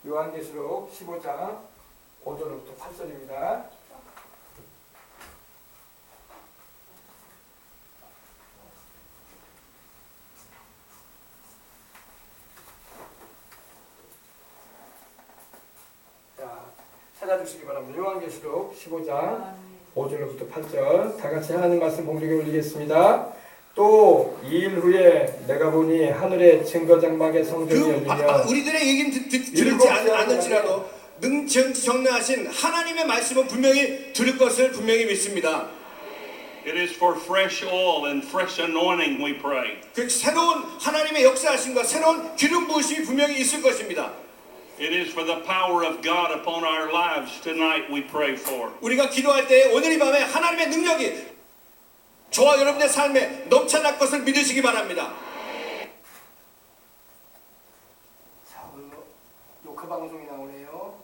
요한계시록 15장 5절부터 8절입니다. 자, 찾아주시기 바랍니다. 요한계시록 15장 5절부터 8절 다 같이 하나님 말씀 공중에 올리겠습니다. 또 2일 후에 내가 보니 하늘의 증거 장막의 성전이 열리며 우리들의 얘기는 들을지 않을지라도 능정정하신 하나님의 말씀은 분명히 들을 것을 분명히 믿습니다. It is for fresh oil and fresh anointing we pray. 그 새로운 하나님의 역사하심과 새로운 기름 부으심이 분명히 있을 것입니다. It is for the power of God upon our lives tonight we pray for. 우리가 기도할 때 오늘 이 밤에 하나님의 능력이 저와 여러분의 삶에 넘쳐날 것을 믿으시기 바랍니다. 자, 오늘 녹화 방송이 나오네요.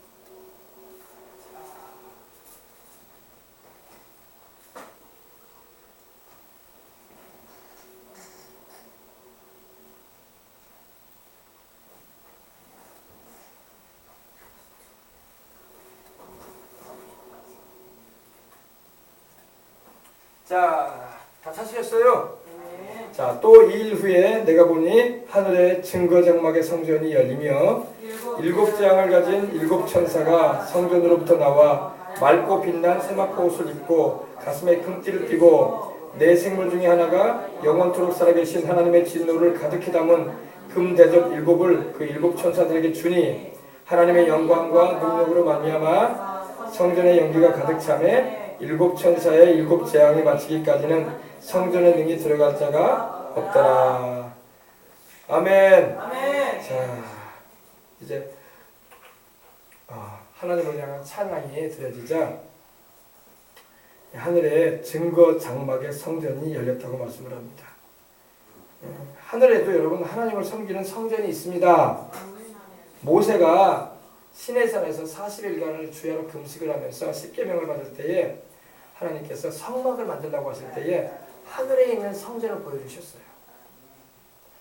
자, 다 찾으셨어요? 네. 자, 또 2일 후에 내가 보니 하늘의 증거 장막의 성전이 열리며 7장을 가진 7 천사가 성전으로부터 나와 맑고 빛난 세마포 옷을 입고 가슴에 금띠를 띠고 네 생물 중에 하나가 영원토록 살아계신 하나님의 진노를 가득히 담은 금 대접 7을 그 7 천사들에게 주니 하나님의 영광과 능력으로 말미암아 성전의 연기가 가득 차매 7 천사의 7 재앙이 마치기까지는 성전의 능이 들어갈 자가 없더라. 아멘. 아멘. 자, 이제 하나님을 향한 찬양이 드려지자 하늘의 증거 장막의 성전이 열렸다고 말씀을 합니다. 하늘에도 여러분 하나님을 섬기는 성전이 있습니다. 모세가 시내산에서 40일간을 주야로 금식을 하면서 십계명을 받을 때에 하나님께서 성막을 만들라고 하실 때에 하늘에 있는 성전을 보여주셨어요.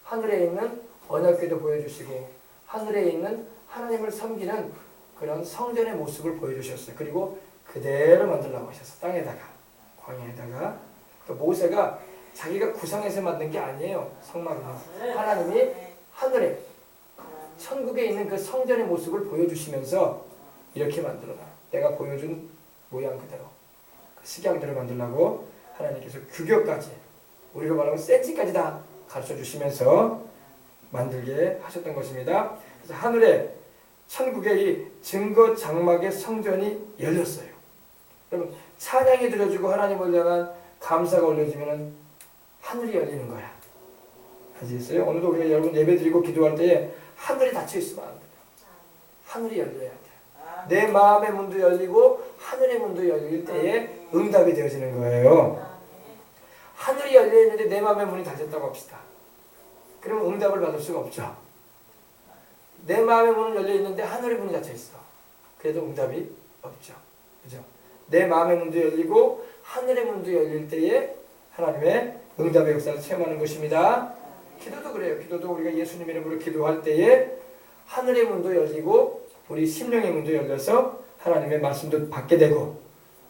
하늘에 있는 언약궤도 보여주시고 하늘에 있는 하나님을 섬기는 그런 성전의 모습을 보여주셨어요. 그리고 그대로 만들라고 하셨어요. 땅에다가, 광야에다가. 그러니까 모세가 자기가 구상해서 만든 게 아니에요. 성막은 하나님이 하늘에 천국에 있는 그 성전의 모습을 보여주시면서 이렇게 만들어라. 내가 보여준 모양 그대로 그 식양대로 만들라고 하나님께서 규격까지 우리가 말하면 센치까지 다 가르쳐 주시면서 만들게 하셨던 것입니다. 그래서 하늘에 천국의 이 증거 장막의 성전이 열렸어요. 여러분 찬양이 드려지고 하나님을 향한 감사가 올려지면 하늘이 열리는 거야. 아시겠어요? 오늘도 우리가 여러분 예배 드리고 기도할 때에 하늘이 닫혀 있으면 안 돼요. 하늘이 열려야 돼요. 내 마음의 문도 열리고 하늘의 문도 열릴 때에 응답이 되어지는 거예요. 하늘이 열려 있는데 내 마음의 문이 닫혔다고 합시다. 그러면 응답을 받을 수가 없죠. 내 마음의 문은 열려 있는데 하늘의 문이 닫혀 있어. 그래도 응답이 없죠. 그죠? 내 마음의 문도 열리고 하늘의 문도 열릴 때에 하나님의 응답의 역사를 체험하는 것입니다. 기도도 그래요. 기도도 우리가 예수님 이름으로 기도할 때에 하늘의 문도 열리고 우리 심령의 문도 열려서 하나님의 말씀도 받게 되고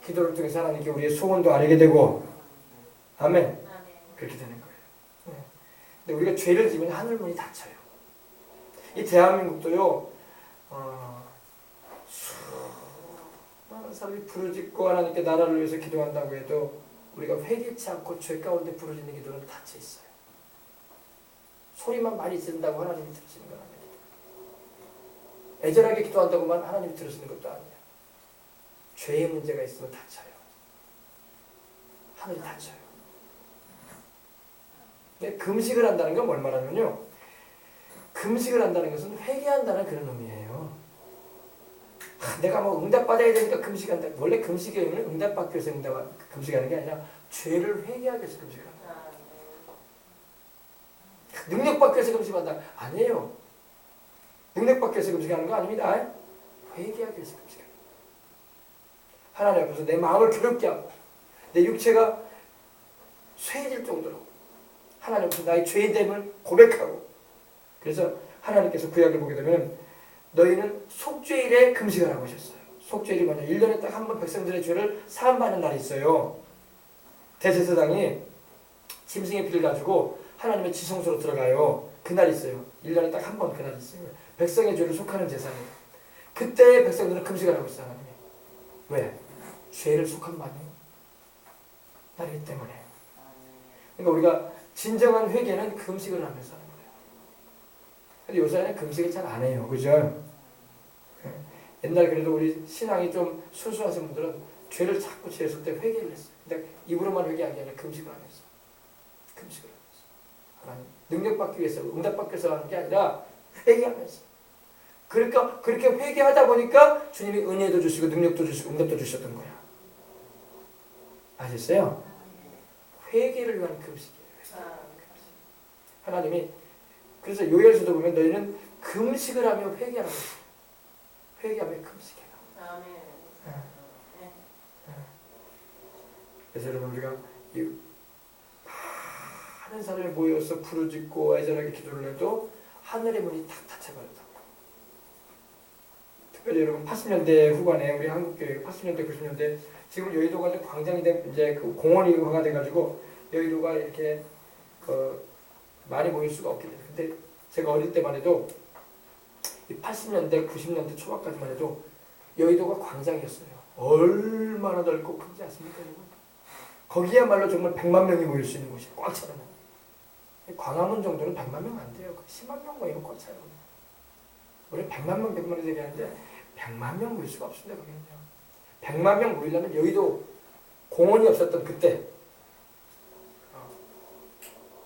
기도를 통해서 하나님께 우리의 소원도 아뢰게 되고 아멘. 그렇게 되는 거예요. 근데 우리가 죄를 지면 하늘 문이 닫혀요. 이 대한민국도요. 수많은 사람이 부르짖고 하나님께 나라를 위해서 기도한다고 해도 우리가 회개치 않고 죄 가운데 부르짖는 기도는 닫혀 있어요. 소리만 많이 지른다고 하나님이 들으시는 건 아닙니다. 애절하게 기도한다고만 하나님이 들으시는 것도 아니에요. 죄의 문제가 있으면 닫혀요. 하늘이 닫혀요. 근데 금식을 한다는 건 뭘 말하냐면요. 금식을 한다는 것은 회개한다는 그런 의미예요. 내가 뭐 응답받아야 되니까 금식한다. 원래 금식의 의미는 응답받기 위해서 금식하는 게 아니라 죄를 회개하기 위해서 금식을 한다. 능력받기 위해서 금식한다. 아니에요. 능력받기 위해서 금식하는 거 아닙니다. 회개하기 위해서 금식합니다. 하나님 앞에서 내 마음을 괴롭게 하고 내 육체가 쇠해질 정도로 하나님 앞에서 나의 죄됨을 고백하고 그래서 하나님께서 구약을 보게 되면 너희는 속죄일에 금식하라고 하셨어요. 속죄일이 뭐냐? 1년에 딱 한 번 백성들의 죄를 사함받는 날이 있어요. 대제사장이 짐승의 피를 가지고 하나님의 지성소로 들어가요. 그날이 있어요. 1년에 딱 한 번 그날이 있어요. 백성의 죄를 속하는 제사예요. 그때 백성들은 금식하라고 했어요. 하나님이. 왜? 죄를 속함받는 날이기 때문에. 그러니까 우리가 진정한 회개는 금식을 하면서 하는 거예요. 근데 요새는 금식을 잘 안 해요. 그죠? 옛날 그래도 우리 신앙이 좀 순수하신 분들은 죄를 자꾸 지었을 때 회개를 했어요. 근데 입으로만 회개하기 아니라 금식을 하면서. 금식을 하면서. 하나님 능력받기 위해서, 응답받기 위해서 하는 게 아니라 회개하면서. 그러니까 그렇게 회개하다 보니까 주님이 은혜도 주시고 능력도 주시고 응답도 주셨던 거야. 아셨어요? 회개를 위한 금식이에요. 하나님이 그래서 요엘서도 보면 너희는 금식을 하며 회개하라고 했어요. 회개하며 금식해라. 그래서 여러분 우리가 이 많은 사람이 모여서 부르짖고 애절하게 기도를 해도 하늘의 문이 탁 닫혀버렸다고. 특별히 여러분 80년대 후반에 우리 한국교회 80년대 90년대 지금 여의도가 이제 광장이 된 이제 그 공원화가 돼가지고 여의도가 이렇게 많이 모일 수가 없게 돼요. 근데 제가 어릴 때만 해도 이 80년대 90년대 초반까지만 해도 여의도가 광장이었어요. 얼마나 넓고 큰지 아십니까 여러분? 거기야말로 정말 100만 명이 모일 수 있는 곳이에요. 꽉 차는. 광화문 정도는 100만 명 안 돼요. 10만 명 모이면 꽉 차요. 우리 100만 명, 100만 명 얘기하는데 100만 명 모일 수가 없습니다. 거기는요. 100만 명 모이려면 여의도 공원이 없었던 그때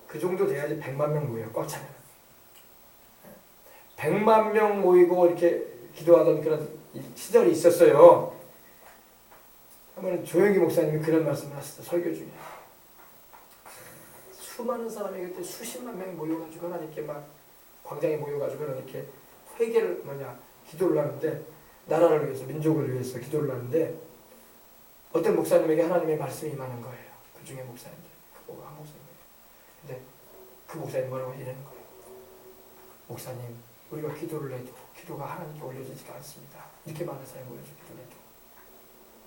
그 정도 돼야지 100만 명 모여요. 꽉 차면. 100만 명 모이고 이렇게 기도하던 그런 시절이 있었어요. 한번 조영기 목사님이 그런 말씀을 하셨어요. 설교 중에. 수많은 사람이 그때 수십만 명이 모여가지고 하나님께 막 광장에 모여가지고 이렇게 회개를 기도를 하는데 나라를 위해서 민족을 위해서 기도를 하는데 어떤 목사님에게 하나님의 말씀이 임하는 거예요. 그 중에 목사님들. 한 목사님이에요. 근데 그 목사님 뭐라고 이러는 거예요. 목사님 우리가 기도를 해도 기도가 하나님께 올려지지가 않습니다. 이렇게 많은 사람이 모여서 기도를 해도.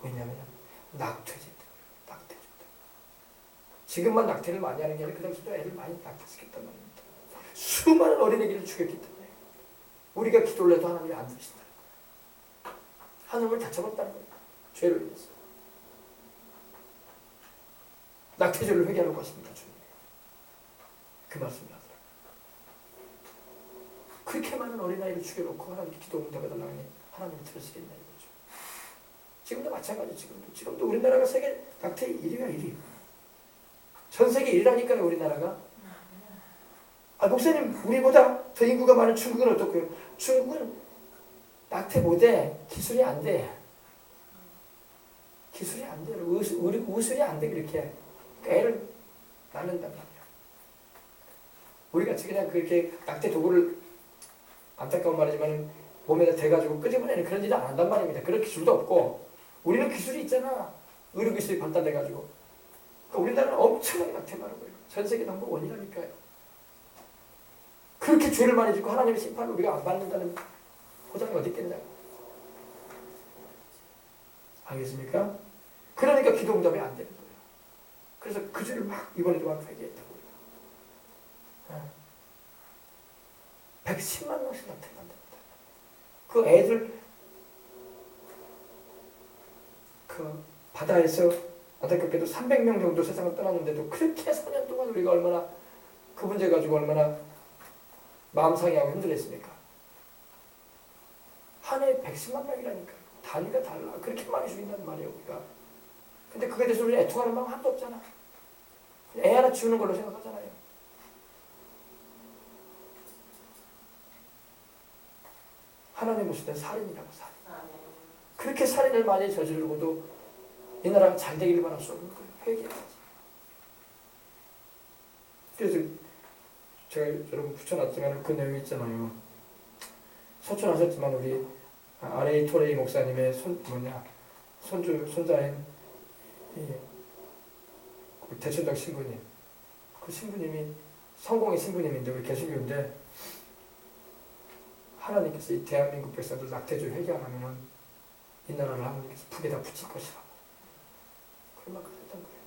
왜냐하면 낙태죄. 지금만 낙태를 많이 하는 게 아니라 그 당시도 애를 많이 낙태시켰단 말입니다. 수많은 어린애기를 죽였기 때문에 우리가 기도를 해도 하나님이 안 들으신다. 하늘을 닫혀버렸다는 거예요. 죄를 위해서. 낙태죄를 회개하라고 하십니다. 주님. 그 말씀을 하더라고요. 그렇게 많은 어린아이를 죽여놓고 하나님께 기도 응답해달라고 하니 하나님이 들으시겠냐 이거죠. 지금도 마찬가지. 지금도 우리나라가 세계 낙태 1위가 1위. 전 세계 1위라니까요 우리나라가. 목사님 우리보다 더 인구가 많은 중국은 어떻고요? 중국은 낙태 못해. 기술이 안 돼. 기술이 안 돼요. 우술이 안 돼 그렇게. 그러니까 애를 낳는단 말이에요. 우리같이 그냥 그렇게 낙태 도구를 안타까운 말이지만 몸에다 대가지고 끄집어내는 그런 일을 안 한단 말입니다. 그런 기술도 없고 우리는 기술이 있잖아. 의료기술이 발달돼가지고. 그러니까 우리나라는 엄청나게 낙태많은 거예요. 전 세계 넘버원이라니까요. 그렇게 죄를 많이 짓고 하나님의 심판을 우리가 안 받는다는 보장이 어디 있겠냐고. 알겠습니까? 그러니까 기도 응답이 안 되는 거예요. 그래서 그 죄를 막 이번에도 막 회개했다고. 110만 명씩 낙태가 안 됩니다. 그 애들 그 바다에서 안타깝게도 300명 정도 세상을 떠났는데도 그렇게 4년 동안 우리가 얼마나 그 문제 가지고 얼마나 마음 상해하고 힘들었습니까? 한 해에 110만 명이라니까요. 단위가 달라. 그렇게 많이 죽인다는 말이에요 우리가. 근데 그거에 대해서 우리 애통하는 마음 하나도 없잖아. 애 하나 지우는 걸로 생각하잖아요. 하나님 보실 때 살인이라고 살인. 그렇게 살인을 많이 저지르고도 이 나라가 잘 되길 바랄 수 없는 거예요. 회개해야지. 그래서 제가 여러분 붙여놨지만 그 내용이 있잖아요. 소천하셨지만 우리 R.A. 토레이 목사님의 손자인 대천덕 신부님. 그 신부님이 성공의 신부님인데 우리 개신교인데 하나님께서 이 대한민국 백성들 낙태죄 회개 안 하면은 이 나라를 하나님께서 북에다 붙일 것이라고. 그런 말까지 했던 거예요.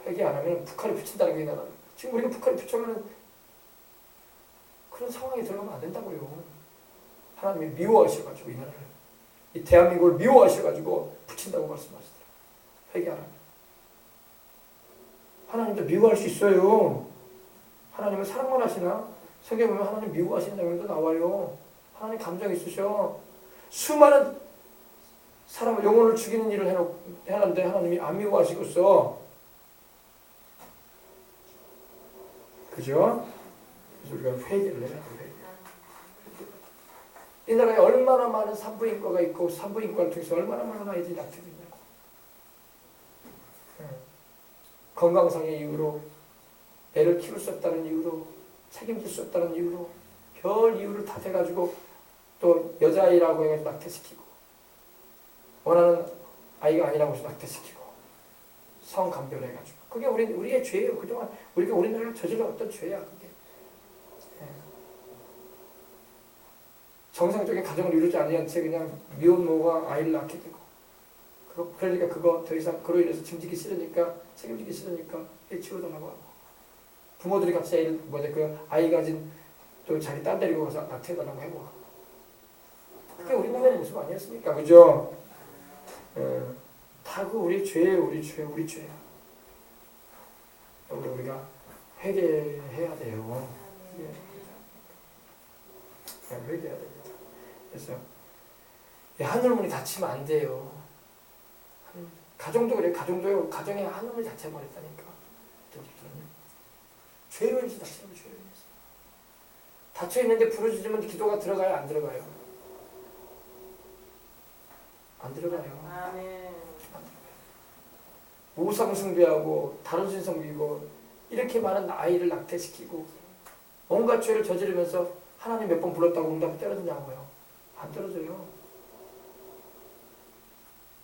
회개 안 하면 북한에 붙인다는 게 이 나라를. 지금 우리가 북한에 붙여면은 그런 상황에 들어가면 안 된다고요. 하나님이 미워하셔가지고 이 나라를, 이 대한민국을 미워하셔가지고 붙인다고 말씀하시더라고요. 회개 안 하면. 하나님도 미워할 수 있어요. 하나님은 사랑만 하시나? 성경에 보면 하나님 미워하시는 장면도 나와요. 하나님 감정이 있으셔. 수많은 사람을 영혼을 죽이는 일을 해놨는데 하나님이 안 미워하시겠어. 그죠? 그래서 우리가 회개를 해야 돼요. 회개. 이 나라에 얼마나 많은 산부인과가 있고 산부인과를 통해서 얼마나 많은 아이들이 낙태되냐고. 건강상의 이유로, 애를 키울 수 없다는 이유로, 책임질 수 없다는 이유로, 별 이유를 다 대가지고 또 여자아이라고 해가지고 낙태시키고, 원하는 아이가 아니라고 해서 낙태시키고, 성감별해가지고. 그게 우리의 죄예요. 그동안 우리나라가 저질러 어떤 죄야, 그게. 정상적인 가정을 이루지 않은 채 그냥 미혼모가 아이를 낳게 되고, 그러니까 그거 더 이상 그로 인해서 책임지기 싫으니까 애 치워달라고 하고, 부모들이 같이 애를 그 아이 가진 또 자기 딸 데리고 가서 낙태해달라고 하고. 그게 우리나라의 모습 아니었습니까? 그죠? 다 그 우리 죄예요. 우리 죄야. 우리가 회개해야 돼요. 회개해야 됩니다. 그래서 하늘문이 닫히면 안 돼요. 가정도 그래. 가정에 하늘문이 닫혀버렸다니까. 어떤 집들은요. 죄로 인해서 닫히는 죄로 인해서. 닫혀있는데 부르짖으면 기도가 들어가요? 안 들어가요? 안 들어가요. 아멘. 우상숭배하고 다른 신 섬기고 이렇게 많은 아이를 낙태시키고 온갖 죄를 저지르면서 하나님 몇 번 불렀다고 응답이 떨어지냐고요. 안 떨어져요.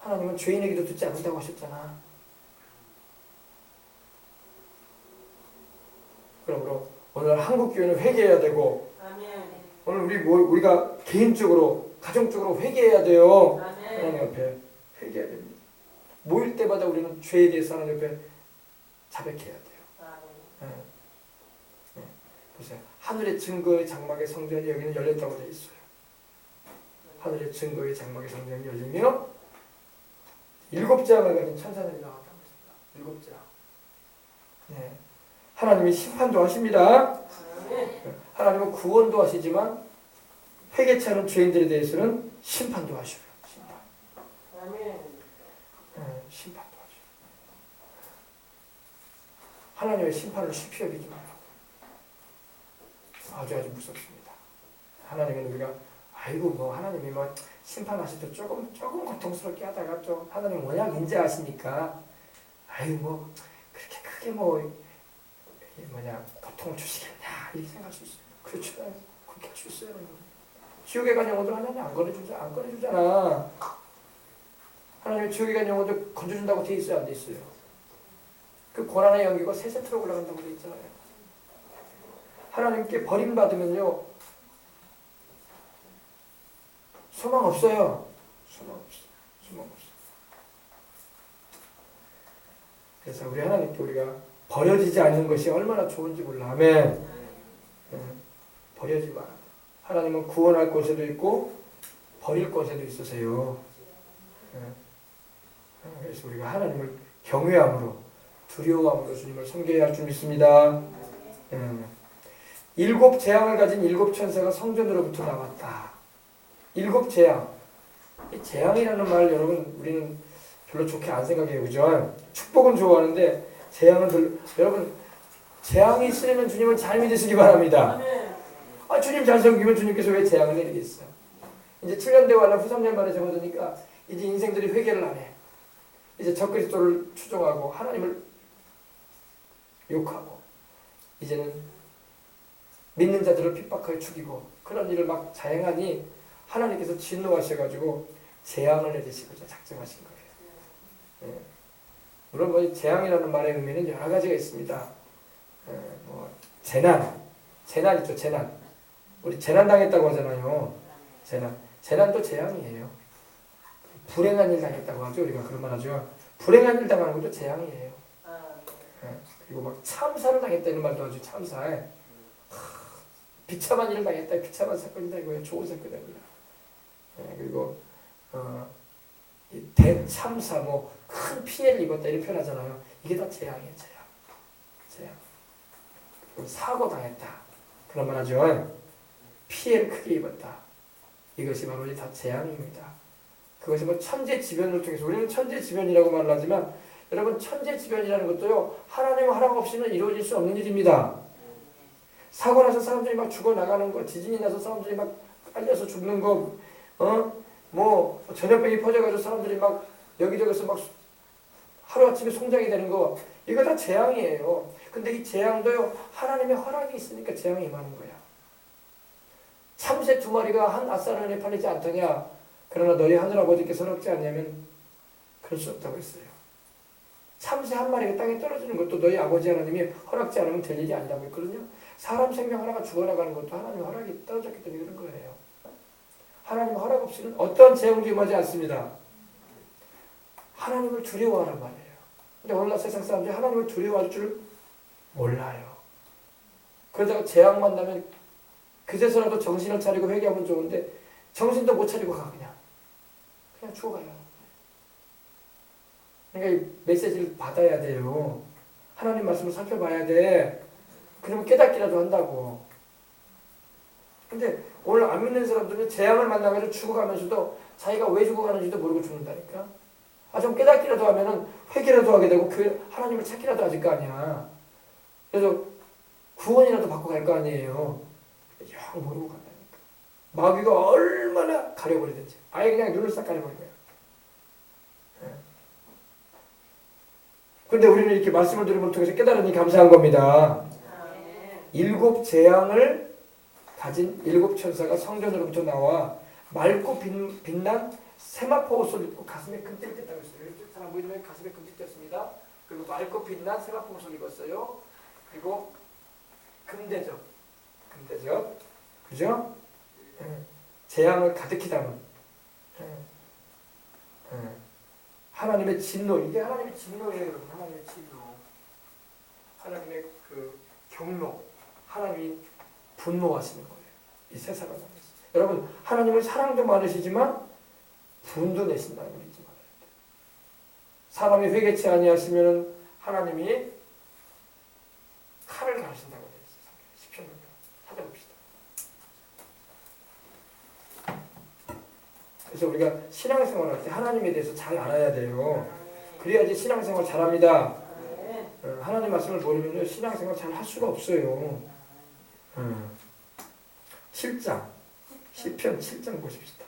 하나님은 죄인의 기도 듣지 않는다고 하셨잖아. 그러므로 오늘 한국교회는 회개해야 되고, 아멘. 오늘 우리가 개인적으로 가정적으로 회개해야 돼요. 아멘. 하나님 앞에 회개해야 됩니다. 모일 때마다 우리는 죄에 대해서 하나님 앞에 자백해야 돼요. 아멘. 보세요. 하늘의 증거의 장막의 성전이 여기는 열렸다고 되어 있어요. 하늘의 증거의 장막의 성전이 열리며 7재앙을 가진 천사들이 나왔다고 했습니다. 7재앙. 네. 하나님이 심판도 하십니다. 하나님은 구원도 하시지만 회개치 않은 죄인들에 대해서는 심판도 하셔요. 심판도 하셔요. 하나님의 심판을 쉽게 여기지 말라고. 아주 무섭습니다. 하나님은 우리가 하나님이 심판하실 때 조금 고통스럽게 하다가 좀 하나님 워낙 인자하시니까 그렇게 크게 고통을 주시겠냐 이렇게 생각할 수 있어요. 그렇죠. 그렇게 할 수 있어요. 지옥에 간 영혼들 하나님 안 꺼내주잖아. 하나님이 지옥에 간 영혼들 건져준다고 돼 있어요, 안 돼 있어요? 그 고난의 연기가 3세트로 올라간다고 돼 있잖아요. 하나님께 버림받으면요 소망 없어요. 소망 없어. 그래서 우리 하나님께 우리가 버려지지 않는 것이 얼마나 좋은지 몰라. 아멘. 버려지 마. 하나님은 구원할 곳에도 있고 버릴 곳에도 있으세요. 그래서 우리가 하나님을 경외함으로 두려워함으로 주님을 섬겨야 할 줄 믿습니다. 7재앙을 가진 7천사가 성전으로부터 나왔다. 7재앙. 이 재앙이라는 말 여러분 우리는 별로 좋게 안 생각해요. 그죠? 축복은 좋아하는데 재앙은 여러분 재앙이 있으려면 주님을 잘 믿으시기 바랍니다. 주님 잘 섬기면 주님께서 왜 재앙을 내리겠어요? 이제 7년 되고 후 3년 만에 접어드니까 이제 인생들이 회개를 안 해. 이제 적그리스도를 추종하고 하나님을 욕하고 이제는 믿는 자들을 핍박하여 죽이고 그런 일을 막 자행하니 하나님께서 진노하셔가지고 재앙을 내리시고자 작정하신 거예요. 물론 재앙이라는 말의 의미는 여러 가지가 있습니다. 재난 있죠, 재난. 우리 재난 당했다고 하잖아요. 재난도 재앙이에요. 불행한 일 당했다고 하죠. 우리가 그런 말 하죠. 불행한 일 당하는 것도 재앙이에요. 예. 그리고 막 참사를 당했다 이런 말도 하죠. 참사에 비참한 일을 당했다. 비참한 사건이다 이거예요. 좋은 사건이 아니라. 예. 그리고 이 대참사 뭐 큰 피해를 입었다 이렇게 표현하잖아요. 이게 다 재앙이에요. 재앙. 그리고 사고 당했다. 그런 말 하죠. 피해를 크게 입었다. 이것이 바로 다 재앙입니다. 그것이 뭐 천재지변을 통해서 우리는 천재지변이라고 말을 하지만 여러분 천재지변이라는 것도요 하나님의 허락 없이는 이루어질 수 없는 일입니다. 사고 나서 사람들이 막 죽어나가는 거, 지진이 나서 사람들이 막 깔려서 죽는 거, 뭐 전염병이 퍼져가지고 사람들이 막 여기저기서 막 하루아침에 송장이 되는 거, 이거 다 재앙이에요. 근데 이 재앙도요 하나님의 허락이 있으니까 재앙이 임하는 거야. 참새 2마리가 한 아싸런에 팔리지 않더냐. 그러나 너희 하늘아버지께서 허락지 않냐면 그럴 수 없다고 했어요. 참새 1마리가 땅에 떨어지는 것도 너희 아버지 하나님이 허락지 않으면 될 일이 아니라고 했거든요. 사람 생명 하나가 죽어나가는 것도 하나님의 허락이 떨어졌기 때문에 그런 거예요. 하나님의 허락 없이는 어떤 재앙도 임하지 않습니다. 하나님을 두려워하란 말이에요. 근데 오늘날 세상 사람들이 하나님을 두려워할 줄 몰라요. 그러다가 재앙 만나면 그제서라도 정신을 차리고 회개하면 좋은데 정신도 못 차리고 가 그냥 죽어가요. 그러니까 이 메시지를 받아야 돼요. 하나님 말씀을 살펴봐야 돼. 그러면 깨닫기라도 한다고. 근데 오늘 안 믿는 사람들은 재앙을 만나가지고 죽어가면서도 자기가 왜 죽어가는지도 모르고 죽는다니까. 좀 깨닫기라도 하면은 회개라도 하게 되고 그 하나님을 찾기라도 하실 거 아니야. 그래서 구원이라도 받고 갈 거 아니에요. 영 모르고 간다니까. 마귀가 얼마나 가려버리든지 아예 그냥 눈을 싹 가려버린 거야. 그런데 우리는 이렇게 말씀을 들음을 통해서 깨달으니 감사한 겁니다. 7 재앙을 가진 7 천사가 성전으로부터 나와 맑고 빛난 세마포 옷을 입고 가슴에 금띠를 뗐다고 했어요. 이렇게 사람 보이면 가슴에 금띠 뗐습니다. 그리고 맑고 빛난 세마포 옷을 입었어요. 그리고 금대접. 그죠? 재앙을 가득히 담은 하나님의 진노. 이게 하나님의 진노예요, 여러분. 하나님의 진노. 하나님의 그 경로. 하나님이 분노하시는 거예요. 이 세상을 향해서. 여러분, 하나님은 사랑도 많으시지만 분도 내신다는 걸 잊지 말아야 돼요. 사람이 회개치 아니하시면 하나님이 칼을 가르신다고 되어 있어요. 10편 찾아봅시다. 그래서 우리가 신앙생활할 때 하나님에 대해서 잘 알아야 돼요. 그래야지 신앙생활 잘합니다. 하나님 말씀을 모르면 신앙생활 잘 할 수가 없어요. 7장 시편 7장 보십시다.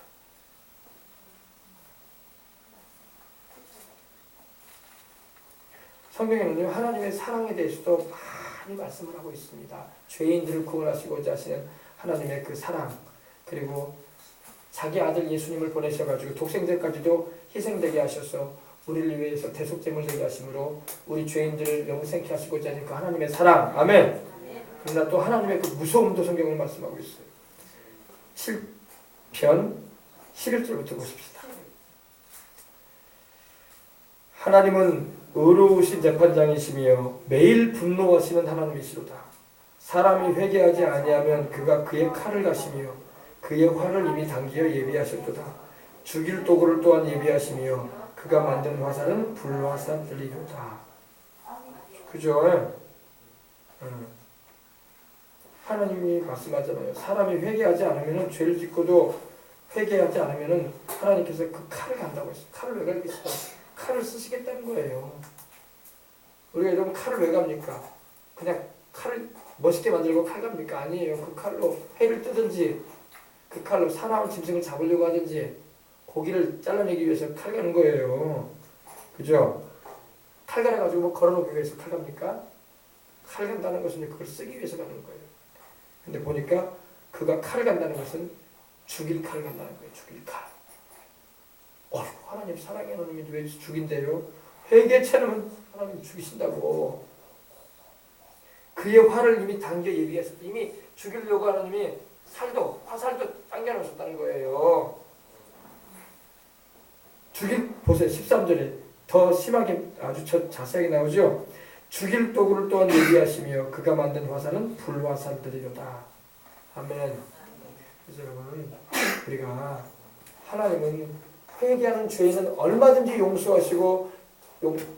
성경에는요 하나님의 사랑에 대해서도 많이 말씀을 하고 있습니다. 죄인들을 구원하시고자 하시는 하나님의 그 사랑, 그리고 자기 아들 예수님을 보내셔가지고 독생자까지도 희생되게 하셔서 우리를 위해서 대속제물 되게 하심으로 우리 죄인들을 영생케 하시고자 하는 그 하나님의 사랑. 아멘. 그러나 또 하나님의 그 무서움도 성경을 말씀하고 있어요. 7편 11절부터 보십시다. 하나님은 의로우신 재판장이시며 매일 분노하시는 하나님이시로다. 사람이 회개하지 아니하면 그가 그의 칼을 가시며 그의 활을 이미 당기어 예비하셨도다. 죽일 도구를 또한 예비하시며 그가 만든 화살은 불화살들이로다. 그죠? 하나님이 말씀하잖아요. 사람이 회개하지 않으면 죄를 짓고도 회개하지 않으면 하나님께서 그 칼을 간다고 했어요. 칼을 왜 갈겠어요? 칼을 쓰시겠다는 거예요. 우리가 여러분 칼을 왜 갑니까? 그냥 칼을 멋있게 만들고 칼 갑니까? 아니에요. 그 칼로 회를 뜨든지 그 칼로 사나운 짐승을 잡으려고 하든지 고기를 잘라내기 위해서 칼 가는 거예요. 그죠? 칼 갈아가지고 뭐 걸어놓기 위해서 칼 갑니까? 칼 간다는 것은 그걸 쓰기 위해서 가는 거예요. 근데 보니까 그가 칼을 간다는 것은 죽일 칼을 간다는 거예요. 죽일 칼. 하나님 사랑해 놈이 왜 죽인대요? 회개치 않으면 하나님 죽이신다고. 그의 활을 이미 당겨 예비해서 이미 죽이려고 하나님이 살도 화살도 당겨놓으셨다는 거예요. 죽일 보세요. 13절에 더 심하게 아주 자세하게 나오죠. 죽일 도구를 또한 예비하시며 그가 만든 화살은 불화살들이로다. 아멘. 그래서 여러분 우리가 하나님은 회개하는 죄인은 얼마든지 용서하시고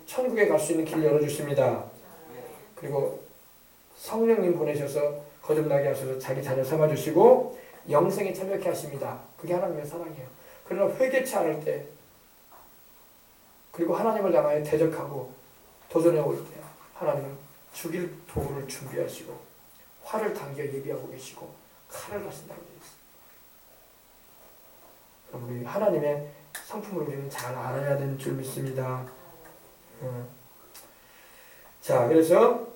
천국에 갈 수 있는 길을 열어주십니다. 그리고 성령님 보내셔서 거듭나게 하셔서 자기 자녀 삼아주시고 영생에 참여케 하십니다. 그게 하나님의 사랑이에요. 그러나 회개치 않을 때 그리고 하나님을 향하여 대적하고 도전해 올 때 하나님은 죽일 도구를 준비하시고 활을 당겨 예비하고 계시고 칼을 가신다고 되어 있습니다. 우리 하나님의 성품을 우리는 잘 알아야 되는 줄 믿습니다. 자, 그래서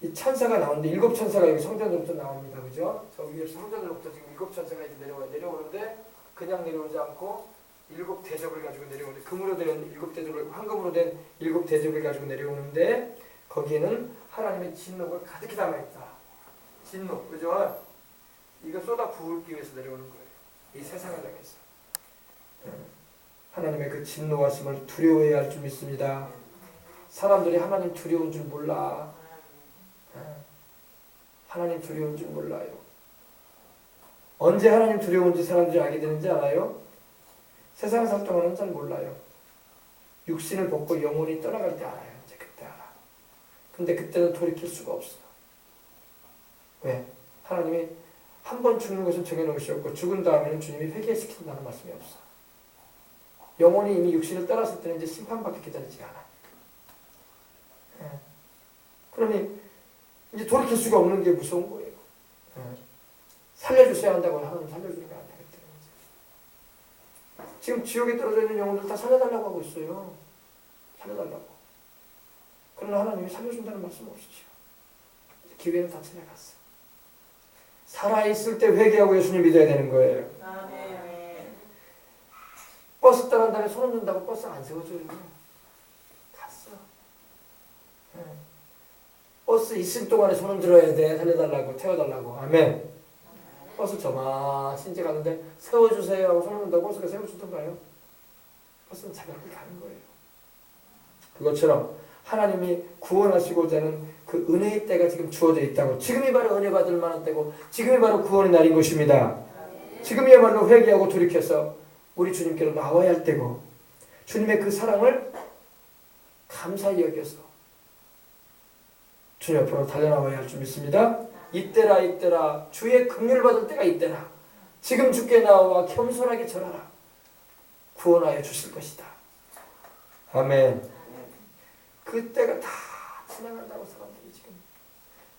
이 천사가 나오는데 일곱 천사가 여기 성전으로부터 나옵니다. 그죠? 저 위에서 성전으로부터 지금 일곱 천사가 이제 내려오는데 그냥 내려오지 않고 일곱 대접을 가지고 내려오는데 금으로 된 일곱 대접을 황금으로 된 일곱 대접을 가지고 내려오는데 거기에는 하나님의 진노가 가득히 담아있다. 진노, 그죠? 이거 쏟아 부을기 위해서 내려오는 거예요. 이 세상을 향해서. 하나님의 그 진노하심을 두려워해야 할 줄 믿습니다. 사람들이 하나님 두려운 줄 몰라. 하나님 두려운 줄 몰라요. 언제 하나님 두려운지 사람들이 알게 되는지 알아요? 세상 살 동안은 잘 몰라요. 육신을 벗고 영혼이 떠나갈 때 알아요. 이제 그때 알아. 근데 그때는 돌이킬 수가 없어. 왜? 하나님이 한 번 죽는 것은 정해놓으셨고 죽은 다음에는 주님이 회개시킨다는 말씀이 없어. 영혼이 이미 육신을 떠났을 때는 이제 심판밖에 기다리지 않아. 그러니 이제 돌이킬 수가 없는 게 무서운 거예요. 살려주셔야 한다고 하나님 살려주는 게 아니야. 지금 지옥에 떨어져 있는 영혼들 다 살려달라고 하고 있어요. 살려달라고. 그러나 하나님이 살려준다는 말씀 없으시죠. 기회는 다 지나갔어. 살아있을 때 회개하고 예수님 믿어야 되는 거예요. 버스 떠난 다음에 손 없는다고 버스 안 세워줘요. 갔어. 버스 있을 동안에 손을 들어야 돼. 살려달라고, 태워달라고. 아멘. 버스 저만 신제 가는데 세워주세요 하고 손을 든다고 버스가 세워주던가요? 버스는 자기가 가는 거예요. 그것처럼 하나님이 구원하시고자 하는 그 은혜의 때가 지금 주어져 있다고. 지금이 바로 은혜 받을 만한 때고 지금이 바로 구원의 날인 것입니다. 지금이야말로 회개하고 돌이켜서 우리 주님께로 나와야 할 때고 주님의 그 사랑을 감사히 여겨서 주님 앞으로 달려나와야 할 줄 믿습니다. 이때라 이때라 주의 긍휼을 받을 때가 이때라. 지금 주께 나와 겸손하게 절하라. 구원하여 주실 것이다. 아멘. 그때가 다 지나간다고 사람들이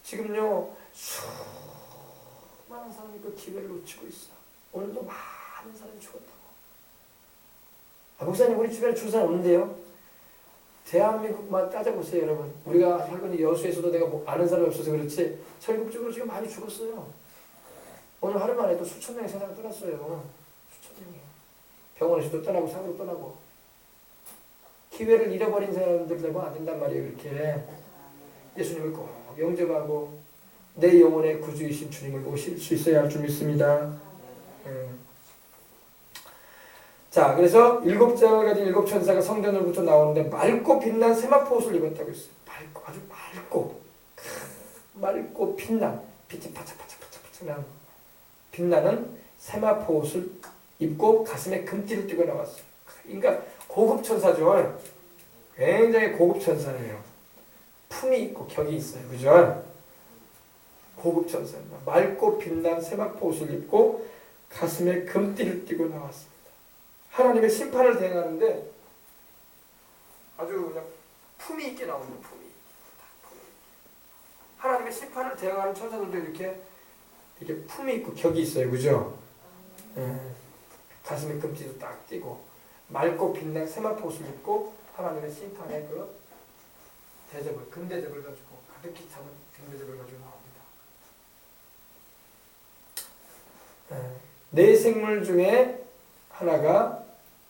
지금요 수많은 사람이 그 기회를 놓치고 있어. 오늘도 많은 사람이 죽었다고. 목사님 우리 주변에 죽은 사람 없는데요? 대한민국만 따져보세요 여러분. 우리가 살고 여수에서도 내가 뭐 아는 사람이 없어서 그렇지 전국적으로 지금 많이 죽었어요. 오늘 하루만 해도 수천 명이 세상을 떠났어요. 수천 명이. 병원에서도 떠나고 사고로 떠나고. 기회를 잃어버린 사람들 되면 안 된단 말이에요. 그렇게 예수님을 꼭 영접하고 내 영혼의 구주이신 주님을 모실 수 있어야 할 줄 믿습니다. 자, 그래서 일곱 장을 가진 일곱 천사가 성전으로부터 나오는데 맑고 빛난 세마포 옷을 입었다고 했어요. 맑고 아주 맑고 빛난 빛이 바짝바짝 나는 빛나는 세마포 옷을 입고 가슴에 금띠를 띠고 나왔어요. 그러니까 고급 천사죠. 굉장히 고급 천사예요. 품이 있고 격이 있어요. 그죠? 고급 천사입니다. 맑고 빛난 세마포 옷을 입고 가슴에 금띠를 띠고 나왔습니다. 하나님의 심판을 대행하는데 아주 그냥 품이 있게 나옵니다. 품이. 하나님의 심판을 대행하는 천사들도 이렇게 품이 있고 격이 있어요. 그죠? 가슴에 금띠도 딱 띠고 맑고 빛난 세마포 옷을 입고 하나님의 심판의 그 대접을, 금대접을 가지고 가득히 잡은 금대접을 가지고 나옵니다. 네 생물 중에 하나가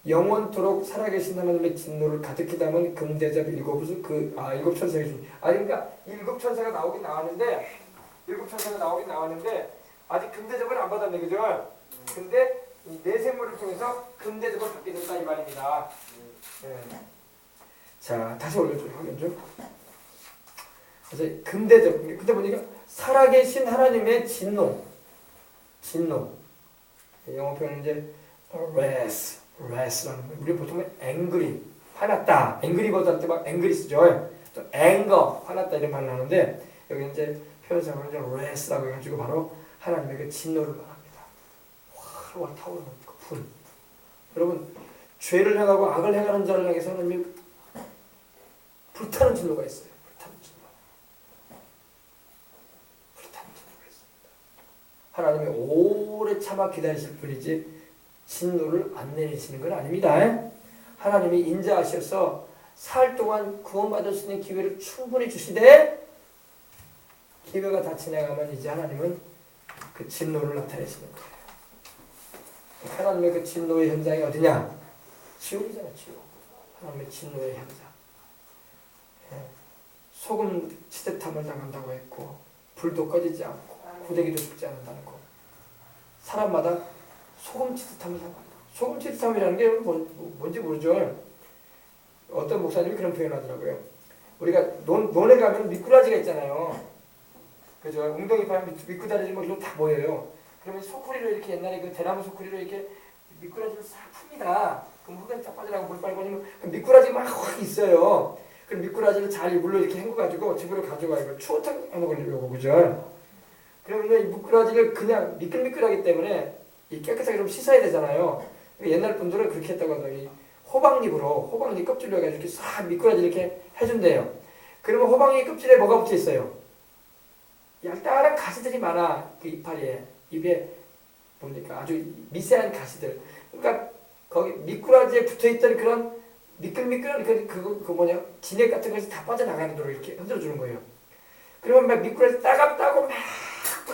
영원토록 살아계신 하나님의 진노를 가득히 담은 금대접 일곱 천사가 그러니까 일곱 천사가 나오긴 나왔는데 일곱 천사가 나오긴 나왔는데 아직 금대접을 안 받았네, 그죠? 근데 이 내생물을 통해서 금대접을 받게 됐다 이 말입니다. 네. 자, 다시 올려줘요, 화면 좀. 그래서 금대접. 근데 보니까 살아계신 하나님의 진노. 영어 표현은 이제 wrath라는 거예요. 우리 보통 angry, 화났다. angry보다 할 때 막 angry 쓰죠. 또 anger, 화났다 이런 말을 하는데 여기 이제 표현상으로 이제 wrath라고 해가지고 바로 하나님의 그 진노를 말합니다. 활활 타오르는 그 분. 여러분 죄를 행하고 악을 행하는 자를 향해서 하나님이 불타는 진노가 있어요. 불타는 진노가 있습니다. 하나님이 오래 참아 기다리실 뿐이지 진노를 안 내리시는 건 아닙니다. 하나님이 인자하셔서 살 동안 구원받을 수 있는 기회를 충분히 주시되 기회가 다 지나가면 이제 하나님은 그 진노를 나타내시는 거예요. 하나님의 그 진노의 현장이 어디냐? 지옥이잖아, 지옥. 하나님의 진노의 현장. 소금 치듯함을 당한다고 했고 불도 꺼지지 않고 고데기도 죽지 않는다는 거. 사람마다 소금 치듯함을 당한다. 소금 치듯함이라는 게 뭔지 모르죠. 어떤 목사님이 그런 표현하더라고요. 우리가 논에 가면 미꾸라지가 있잖아요. 그죠? 웅덩이 파면 미꾸라지 뭐 이런 다 모여요. 그러면 소쿠리로 이렇게 옛날에 그 대나무 소쿠리로 이렇게 미꾸라지를 싹 풉니다. 그럼 흙은 쫙 빠져나가고 물 빨고 하면 그 미꾸라지가 막 확 있어요. 그럼 미꾸라지를 잘 물로 이렇게 헹궈가지고 집으로 가져가 이거 추어탕 해먹으려고 그죠? 그러면 이 미꾸라지를 그냥 미끌미끌하기 때문에 이 깨끗하게 좀 씻어야 되잖아요. 옛날 분들은 그렇게 했다고 하더니 호박잎 껍질로 해가지고 이렇게 싹 미꾸라지 이렇게 해준대요. 그러면 호박잎 껍질에 뭐가 붙어 있어요? 얇다란 가시들이 많아. 그 이파리에 입에 뭡니까 아주 미세한 가시들. 그러니까 거기 미꾸라지에 붙어있던 그런 미끌미끌한 그 뭐냐 진액 같은 것이 다 빠져나가는 이렇게 흔들어주는 거예요. 그러면 막 미꾸라지 따갑다고 막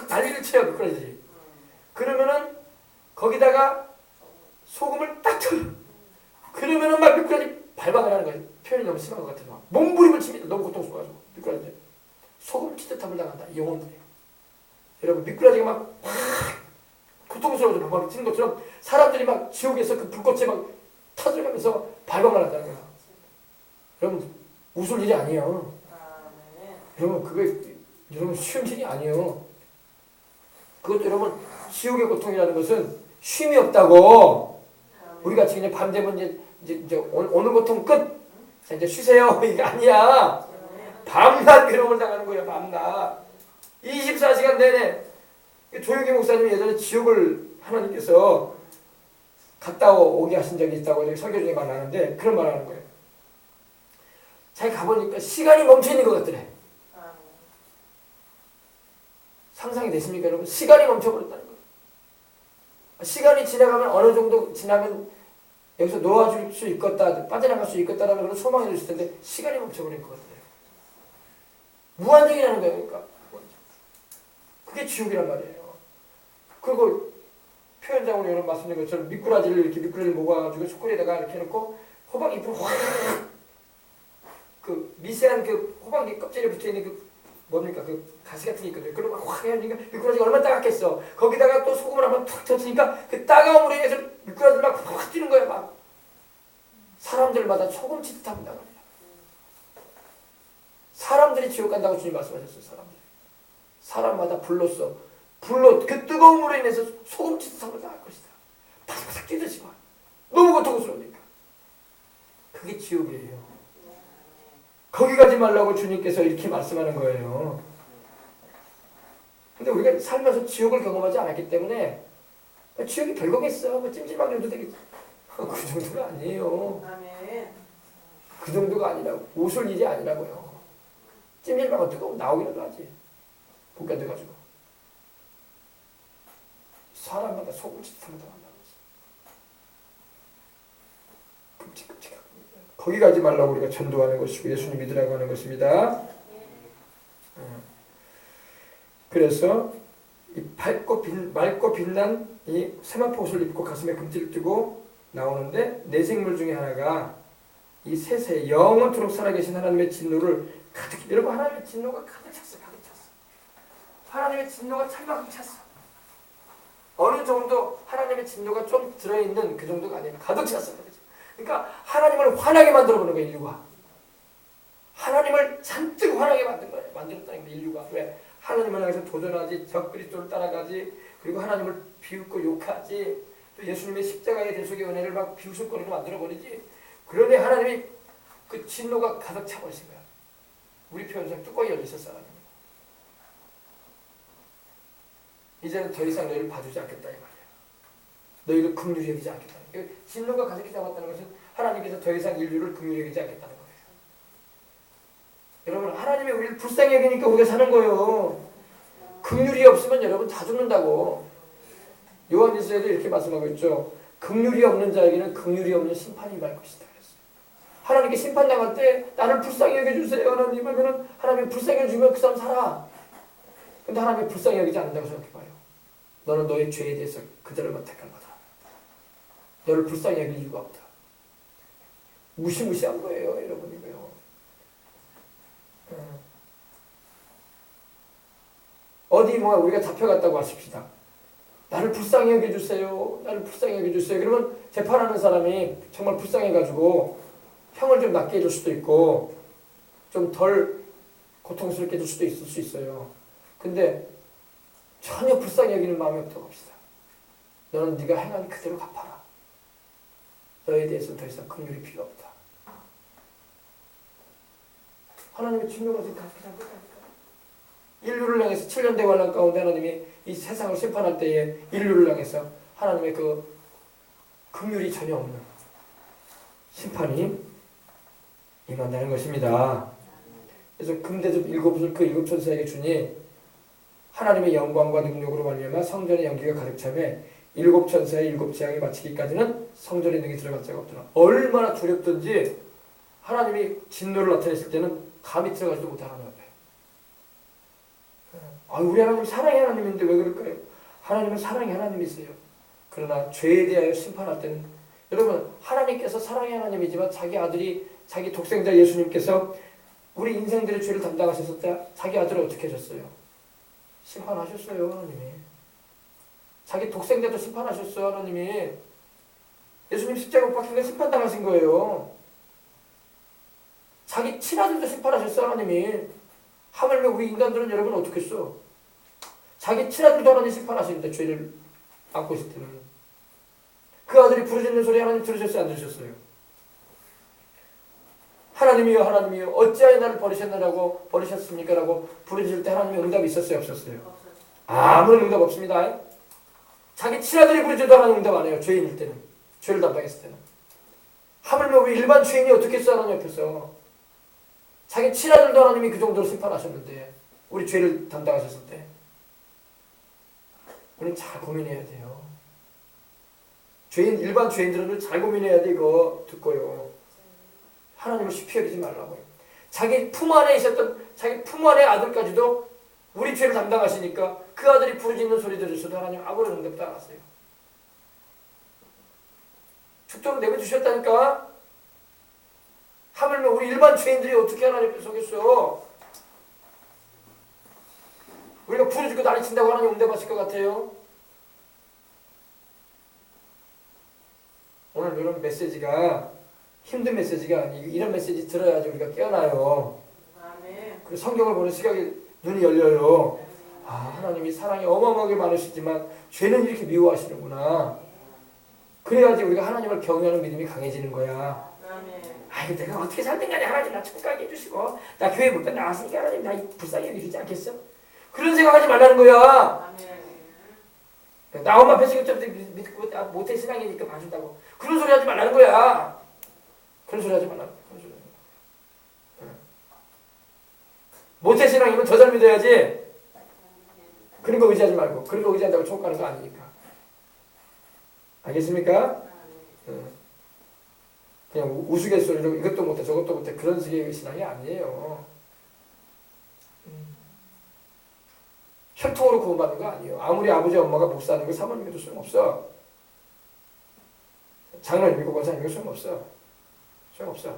난리를 쳐요 미꾸라지. 그러면은 거기다가 소금을 딱 쳐요. 그러면은 막 미꾸라지 발광을 하는 거예요. 표현이 너무 심한 것 같아서 몸부림을 칩니다. 너무 고통스러워가지고 미꾸라지 소금 치듯함을 당한다. 이 영혼들이. 여러분 미꾸라지가 막 고통스러워서 발광을 치는 것처럼 사람들이 막 지옥에서 그 불꽃에 막 터져가면서 발광을 한다는 거야. 여러분 웃을 일이 아니에요. 여러분 그게 여러분 쉬운 일이 아니에요. 그것도 여러분 지옥의 고통이라는 것은 쉼이 없다고. 우리 같이 그냥 밤 되면 이제 오늘 고통 끝. 자 이제 쉬세요. 이게 아니야. 밤낮 괴로움을 당하는 거예요. 밤낮 24시간 내내. 조용기 목사님이 예전에 지옥을 하나님께서 갔다 오게 하신 적이 있다고 저기 설교 중에 말하는데 그런 말 하는 거예요. 자기 가보니까 시간이 멈춰있는 것 같더래. 상상이 되십니까 여러분? 시간이 멈춰버렸다는 거예요. 시간이 지나가면 어느 정도 지나면 여기서 놓아줄 수 있겠다, 빠져나갈 수 있겠다라는 그런 소망이 있을 텐데 시간이 멈춰버린 것 같아요. 무한정이라는 거예요. 그러니까 그게 지옥이란 말이에요. 그리고 표현장으로 여러분 말씀드린 것처럼 미꾸라지를 모아가지고 숯불에다가 이렇게 해놓고 호박잎을 확 그 미세한 그 호박잎 껍질에 붙어있는 그 뭡니까 그 가시 같은 게 있거든요. 그걸 확 해야니까 미꾸라지가 얼마나 따갑겠어. 거기다가 또 소금을 한번 툭 터치니까 그 따가움으로 인해서 미꾸라지를 막 확 뛰는 거야 막. 사람들마다 소금 치듯 합니다. 사람들이 지옥 간다고 주님 말씀하셨어요. 사람마다 불로 그 뜨거운 물에 인해서 소금 치듯 함을 당할 것이다. 바삭바삭 뛰듯이 막 너무 고통스러우니까. 그게 지옥이에요. 거기 가지 말라고 주님께서 이렇게 말씀하는 거예요. 근데 우리가 살면서 지옥을 경험하지 않았기 때문에 지옥이 별거겠어. 뭐 찜질방 정도 되겠지. 그 정도가 아니에요. 그 정도가 아니라고. 웃을 일이 아니라고요. 찜질방은 뜨거워 나오기라도 하지. 못 견뎌가지고. 사람마다 소금치듯 한다고 한다는 거지. 끔찍끔찍하고. 거기 가지 말라고 우리가 전도하는 것이고 예수님 믿으라고 하는 것입니다. 그래서 이 맑고 빛난 이 세마포 옷을 입고 가슴에 금띠를 띠고 나오는데 내 생물 중에 하나가 이 셋에 영원토록 살아계신 하나님의 진노를 가득. 여러분 하나님의 진노가 가득 찼어요. 가득 찼어. 하나님의 진노가 찰만큼 찼어. 어느 정도 하나님의 진노가 좀 들어있는 그 정도가 아니에요. 가득 찼어. 그러니까 하나님을 화나게 만들어보는 거예요. 인류가. 하나님을 잔뜩 화나게 만들었다는 거예요. 인류가. 왜? 하나님을 향해서 도전하지, 적그리스도를 따라가지, 그리고 하나님을 비웃고 욕하지, 또 예수님의 십자가의 대속의 은혜를 막 비웃음거리로 만들어버리지. 그러니 하나님이 그 진노가 가득 차버리신 거야. 우리 표현상 뚜껑이 열려있었어. 하나님. 이제는 더 이상 너희를 봐주지 않겠다 이 말이야. 너희를 긍휼히 여기지 않겠다. 진노가 가득히 잡았다는 것은 하나님께서 더 이상 인류를 긍휼히 여기지 않겠다는 거예요. 여러분, 하나님이 우리를 불쌍히 여기니까 우리가 사는 거예요. 긍휼이 없으면 여러분 다 죽는다고. 요한일서에도 이렇게 말씀하고 있죠. 긍휼이 없는 자에게는 긍휼이 없는 심판이 임할 것이다. 하나님께 심판당할 때 나를 불쌍히 여겨주세요 하나님 하면은 하나님이 불쌍히 여겨주면 그 사람 살아. 근데 하나님이 불쌍히 여기지 않는다고 생각해봐요. 너는 너의 죄에 대해서 그대로만 택한 거다. 너를 불쌍히 여길 이유가 없다. 무시무시한 거예요 여러분이고요. 어디 뭐 우리가 잡혀갔다고 하십시다. 나를 불쌍히 여겨주세요. 나를 불쌍히 여겨주세요. 그러면 재판하는 사람이 정말 불쌍해가지고 형을 좀 낮게 해줄 수도 있고 좀 덜 고통스럽게 해줄 수도 있을 수 있어요. 근데 전혀 불쌍히 여기는 마음이 없다고 합시다. 너는 네가 행한 그대로 갚아라. 너에 대해서는 더 이상 긍휼이 필요 없다. 하나님의 진노가 지금 가득히 잡혔다니까. 인류를 향해서 7년 대환란 가운데 하나님이 이 세상을 심판할 때에 인류를 향해서 하나님의 그 긍휼이 전혀 없는 심판이 임한다는 것입니다. 그래서 금대접 일곱 천사에게 주니 하나님의 영광과 능력으로 말미암아 성전의 연기가 가득 차매 일곱 천사의 일곱 재앙이 마치기까지는 성전의 능이 들어갈 자가 없더라. 얼마나 두렵든지 하나님이 진노를 나타냈을 때는 감히 들어가지도 못하는 거예요. 우리 하나님 사랑의 하나님인데 왜 그럴까요? 하나님은 사랑의 하나님이세요. 그러나 죄에 대하여 심판할 때는 여러분 하나님께서 사랑의 하나님이지만 자기 아들이 자기 독생자 예수님께서 우리 인생들의 죄를 담당하셨을 때 자기 아들을 어떻게 하셨어요? 심판하셨어요. 하나님이. 자기 독생자도 심판하셨어요. 하나님이. 예수님 십자가 못 박힌 거 심판당하신 거예요. 자기 친아들도 심판하셨어요. 하나님이. 하물며 우리 인간들은 여러분 어떻게 했어? 자기 친아들도 하나님 심판하시는데 죄를 안고 있을 때는 그 아들이 부르짖는 소리 하나님 들으셨어요? 안 들으셨어요? 하나님이여 하나님이여 어찌하여 나를 버리셨습니까? 라고 부르짖을 때 하나님의 응답이 있었어요? 없었어요? 아무런 응답 없습니다. 자기 친아들이 부르짖어도 하나님 응답 안 해요. 죄인일 때는. 죄를 담당했을 때는. 하물며 우리 일반 죄인이 어떻게 했어? 하나님 옆에서. 자기 친아들도 하나님이 그 정도로 심판하셨는데 우리 죄를 담당하셨을 때 우리는 잘 고민해야 돼요. 일반 죄인들은 잘 고민해야 돼. 이거 듣고요. 하나님을 쉽게 여기지 말라고요. 자기 품 안에 있었던 자기 품 안의 아들까지도 우리 죄를 담당하시니까 그 아들이 부르짖는 소리 들으셔도 하나님 아무런 응답도 안 하세요. 죽도록 내버려주셨다니까. 하물며 우리 일반 죄인들이 어떻게 하나님 앞에 서겠어요? 우리가 부르짖고 난리친다고 하나님 응답하실 것 같아요? 오늘 이런 메시지가 힘든 메시지가 아니고 이런 메시지 들어야지 우리가 깨어나요. 그리고 성경을 보는 시각이 눈이 열려요. 하나님이 사랑이 어마어마하게 많으시지만 죄는 이렇게 미워하시는구나. 그래야지 우리가 하나님을 경외하는 믿음이 강해지는 거야. 내가 어떻게 살든 간에 하나님 나 천국 가게 해주시고 나 교회 못 나왔으니까 하나님 나 불쌍히 여기지 않겠어? 그런 생각하지 말라는 거야. 나 엄마 뱃속에 좀 믿고 모태 신앙이니까 봐준다고 그런 소리 하지 말라는 거야. 그런 소리 하지 말라는 거야. 모태 신앙이면 더 잘 믿어야지. 그런 거 의지하지 말고 그런 거 의지한다고 천국 가는 거 아니니까. 알겠습니까? 그냥 우스갯소리로 이것도 못해 저것도 못해 그런 식의 신앙이 아니에요. 혈통으로 구원받는 거 아니에요. 아무리 아버지 엄마가 목사하는 거 사모님 믿을 수는 없어. 장로님 믿고 권사님 믿을 수는 없어. 소용없어.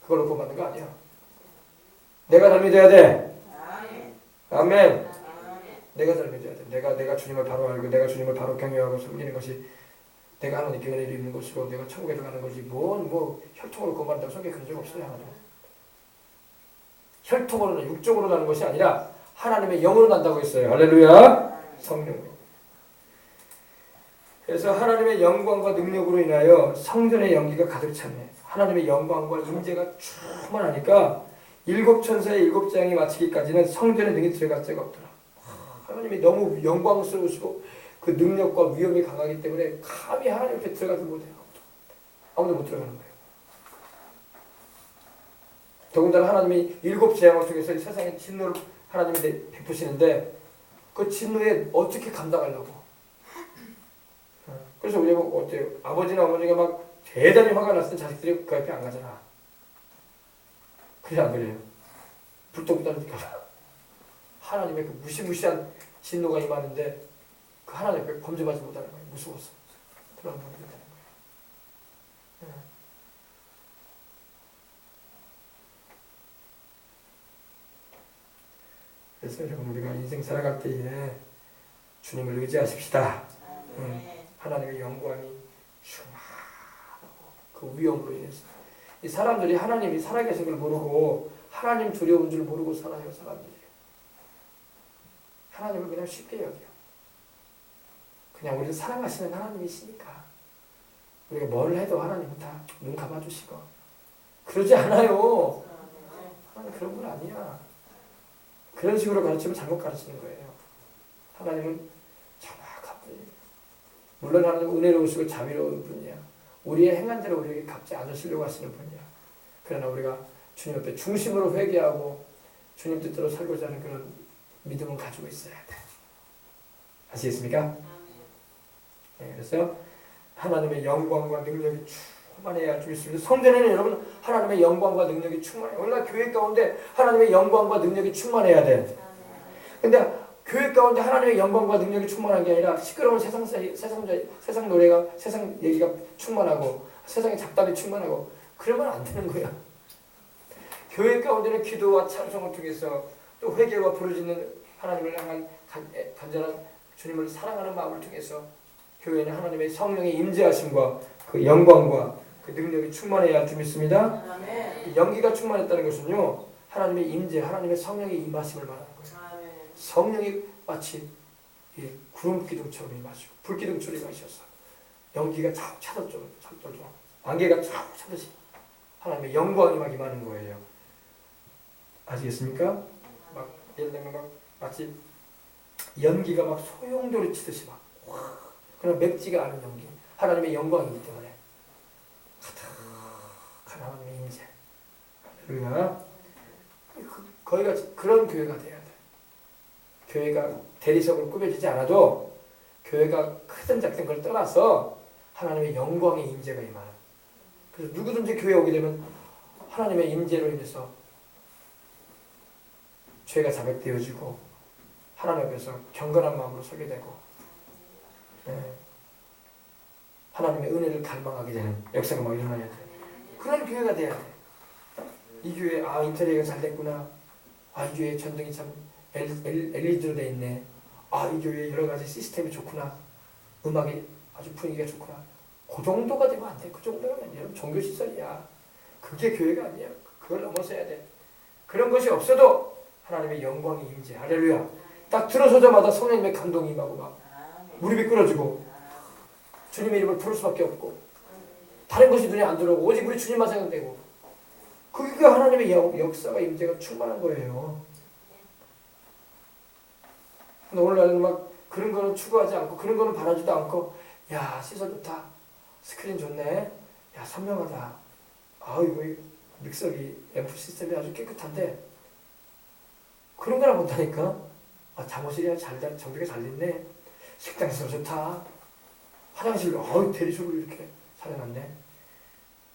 그걸로 구원받는 거 아니야. 내가 잘 믿어야 돼. 아멘. 내가 닮아져야 돼. 내가 주님을 바로 알고 내가 주님을 바로 경외하고 섬기는 것이 내가 하나님께 은혜를 입는 것이고 내가 천국에 들어가는 것이 뭐 혈통으로 거부한다고 성경에 그런 적 없어요. 하나님. 혈통으로는 육적으로 나는 것이 아니라 하나님의 영으로 난다고 했어요. 할렐루야. 성령. 그래서 하나님의 영광과 능력으로 인하여 성전의 연기가 가득 찼네. 하나님의 영광과 임재가 충만하니까 7천사의 7장이 마치기까지는 성전에 능히 들어갈 데가 없더라. 하나님이 너무 영광스러우시고 그 능력과 위엄이 강하기 때문에 감히 하나님 앞에 들어가지 못해요. 아무도 못 들어가는 거예요. 더군다나 하나님이 7재앙을 통해서 이 세상에 진노를 하나님이 베푸시는데 그 진노에 어떻게 감당하려고. 그래서 우리가 어때요? 아버지나 어머니가 막 대단히 화가 났을 때 자식들이 그 옆에 안 가잖아. 그래 안 그래요? 불똥 떨어질까 봐. 하나님의 그 무시무시한 진노가 임하는데 그 하나님 앞에 범죄하지 못하는 거예요. 무서워서. 그런 분이 된다는 거예요. 그래서 여러분 우리가 인생 살아갈 때에 주님을 의지하십시다. 하나님의 영광이 충만하고 그 위엄으로 인해서 이 사람들이 하나님이 살아계신 걸 모르고 하나님 두려운 줄 모르고 살아요. 사람들이 하나님을 그냥 쉽게 여겨요. 그냥 우리를 사랑하시는 하나님이시니까 우리가 뭘 해도 하나님은 다 눈 감아주시고 그러지 않아요. 하나님 그런 분 아니야. 그런 식으로 가르치면 잘못 가르치는 거예요. 하나님은 정확한 분이에요. 물론 하나님은 은혜로우시고 자비로운 분이야. 우리의 행한 대로 우리에게 갚지 않으시려고 하시는 분이야. 그러나 우리가 주님 앞에 중심으로 회개하고 주님 뜻대로 살고자 하는 그런 믿음을 가지고 있어야 돼. 아시겠습니까? 네, 그래서 하나님의 영광과 능력이 충만해야 할 줄 믿습니다. 성전에는 여러분 하나님의 영광과 능력이 충만해요. 오늘날 교회 가운데 하나님의 영광과 능력이 충만해야 돼. 근데 교회 가운데 하나님의 영광과 능력이 충만한 게 아니라 시끄러운 세상 노래가 세상 얘기가 충만하고 세상의 잡담이 충만하고 그러면 안 되는 거야. 교회 가운데는 기도와 찬송을 통해서 또 회개와 부르짖는 하나님을 향한 간절한 주님을 사랑하는 마음을 통해서 교회는 하나님의 성령의 임재하심과 그 영광과 그 능력이 충만해야 할 줄 믿습니다. 연기가 충만했다는 것은요 하나님의 임재, 하나님의 성령의 임하심을 말하는 거예요. 성령이 마치 구름 기둥처럼 임하시고 불 기둥처럼 임하셔서 연기가 쫙 차돌죠. 안개가 쫙 차듯이 하나님의 영광이 막 임하는 거예요. 아시겠습니까? 막 예를 들면 막 마치 연기가 막 소용돌이 치듯이 막 그런 맵지가 않은 연기. 하나님의 영광이기 때문에 가득한 하나님의 임재. 할렐루야. 거기가 그런 교회가 돼야 돼. 교회가 대리석으로 꾸며지지 않아도 교회가 크든 작든 걸 떠나서 하나님의 영광의 임재가 임하는. 그래서 누구든지 교회에 오게 되면 하나님의 임재로 인해서 죄가 자백되어지고 하나님 앞에서 경건한 마음으로 서게 되고 하나님의 은혜를 갈망하게 되는 역사가 막 일어나야 돼. 그런 교회가 돼야 돼. 이 교회 인테리어가 잘 됐구나. 이 교회 전등이 참 LED로 돼 있네. 이 교회 여러 가지 시스템이 좋구나. 음악이 아주 분위기가 좋구나. 그 정도가 되면 안 돼. 그 정도면 여러분 종교 시설이야. 그게 교회가 아니야. 그걸 넘어서야 돼. 그런 것이 없어도 하나님의 영광이 임재. 할렐루야. 딱 들어서자마자 성령님의 감동이 임하고 막 무릎이 꿇어지고 주님의 이름을 부를 수밖에 없고 다른 것이 눈에 안 들어오고 오직 우리 주님만 생각되고 그게 하나님의 역사가 임재가 충만한 거예요. 근데 오늘날은 막 그런 거는 추구하지 않고 그런 거는 바라지도 않고 야 시설 좋다. 스크린 좋네. 야 선명하다. 이거 믹서기 앰프 시스템이 아주 깨끗한데 그런 거나 본다니까. 잠옷이 정비가 잘 됐네. 식당에서 좋다. 화장실도 대리석으로 이렇게 잘해놨네.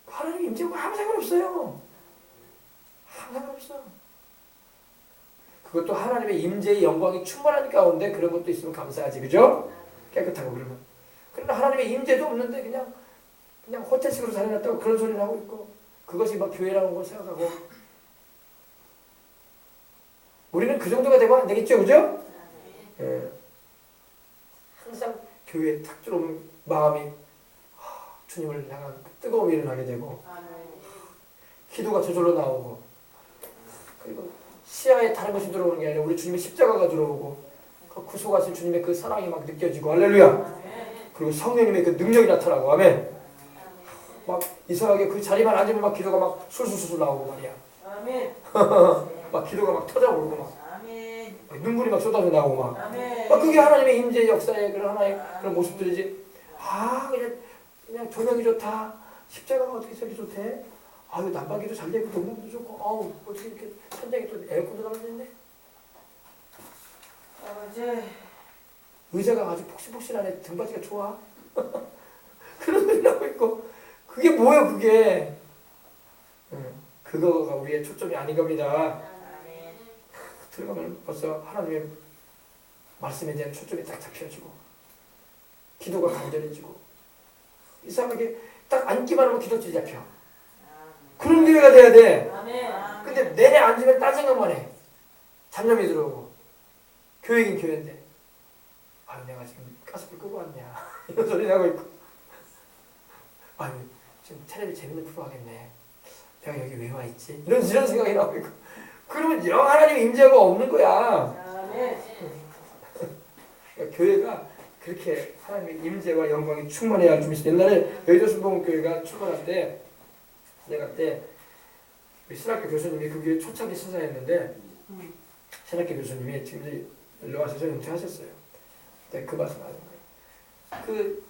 하나님 임재가 아무 상관없어요. 아무 상관없어. 그것도 하나님의 임재의 영광이 충만한 가운데 그런 것도 있으면 감사하지. 그죠? 깨끗하고 그러면. 그러나 하나님의 임재도 없는데 그냥 호텔식으로 잘해놨다고 그런 소리를 하고 있고 그것이 막 교회라는 걸 생각하고 우리는 그 정도가 되면 안 되겠죠. 그죠? 교회에 탁 들어오면 마음이 주님을 향한 뜨거움이 일어나게 되고 기도가 저절로 나오고 그리고 시야에 다른 것이 들어오는 게 아니라 우리 주님의 십자가가 들어오고 그 구속하신 주님의 그 사랑이 막 느껴지고 할렐루야. 그리고 성령님의 그 능력이 나타나고 아멘. 막 이상하게 그 자리만 앉으면 막 기도가 막 술술술 나오고 말이야. 아멘. 막 기도가 막 터져오르고 막 아멘. 눈물이 막 쏟아져 나오고 막. 아멘. 막 그게 하나님의 임재 역사의 그런 하나의 그런 모습들이지. 그냥 조명이 좋다. 십자가가 어떻게 저기 좋대? 아유 난방기도 잘 되고 동방도 좋고 아우 어떻게 이렇게 천장에 또 에어컨도 달아있네. 아버지. 의자가 아주 폭신폭신하네. 등받이가 좋아. 그런 소리 나고 있고 그게 뭐예요 그게? 그거가 우리의 초점이 아닌 겁니다. 아멘. 들어가면 벌써 하나님의 말씀에 대한 초점이 딱 잡혀지고 기도가 간절해지고 이상하게 딱 앉기만 하면 기도줄이 잡혀. 그런 교회가 돼야 돼. 아멘. 근데 내내 앉으면 딴 생각만 해. 잡념이 들어오고 교회긴 교회인데 아유 내가 지금 가스불 끄고 왔냐 이런 소리 나고 있고 아유 지금 텔레비 재밌는 프로 하겠네. 내가 여기 왜 와 있지? 이런 생각이 나고 있고 그러면 영 하나님의 임재가 없는 거야. 아멘. 그러니까 교회가 그렇게 하나님의 임재와 영광이 충만해야 할 줄이 있어요. 옛날에 여의도 순복음교회가 출발할 때 내가 그때 신학교 교수님이 그 교회 초창기 신사였는데 신학교 교수님이 지금 이제 일로 와서 은퇴하셨어요. 근데 그 말씀하는 거예요. 그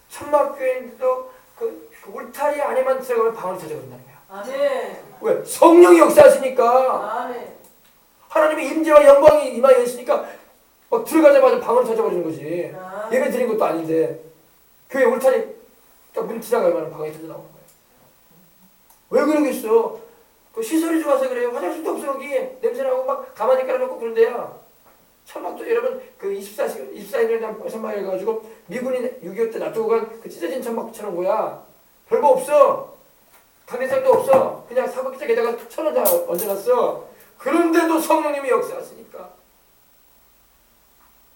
천막교회인데도 그 울타리 안에만 들어가면 방언이 터져버린다는 거야. 아멘. 왜? 성령이 역사하시니까 아멘. 하나님의 임재와 영광이 임하여 있으니까 막 들어가자마자 방언이 터져버리는 거지. 예배 드린 것도 아닌데 교회 울타리 딱 문 지나가면 방언이 터져 나오는 거야. 왜 그러겠어? 그 시설이 좋아서 그래요. 화장실도 없어 여기. 냄새나고 막 가만히 깔아놓고 그런데요. 천막도 여러분 그 24일날 천막 해가지고 미군이 6.25 때 놔두고 간 그 찢어진 천막처럼 거야. 별거 없어. 강대상도 없어. 그냥 사각지대에다가 툭 쳐놓자 얹어놨어. 그런데도 성령님이 역사하시니까.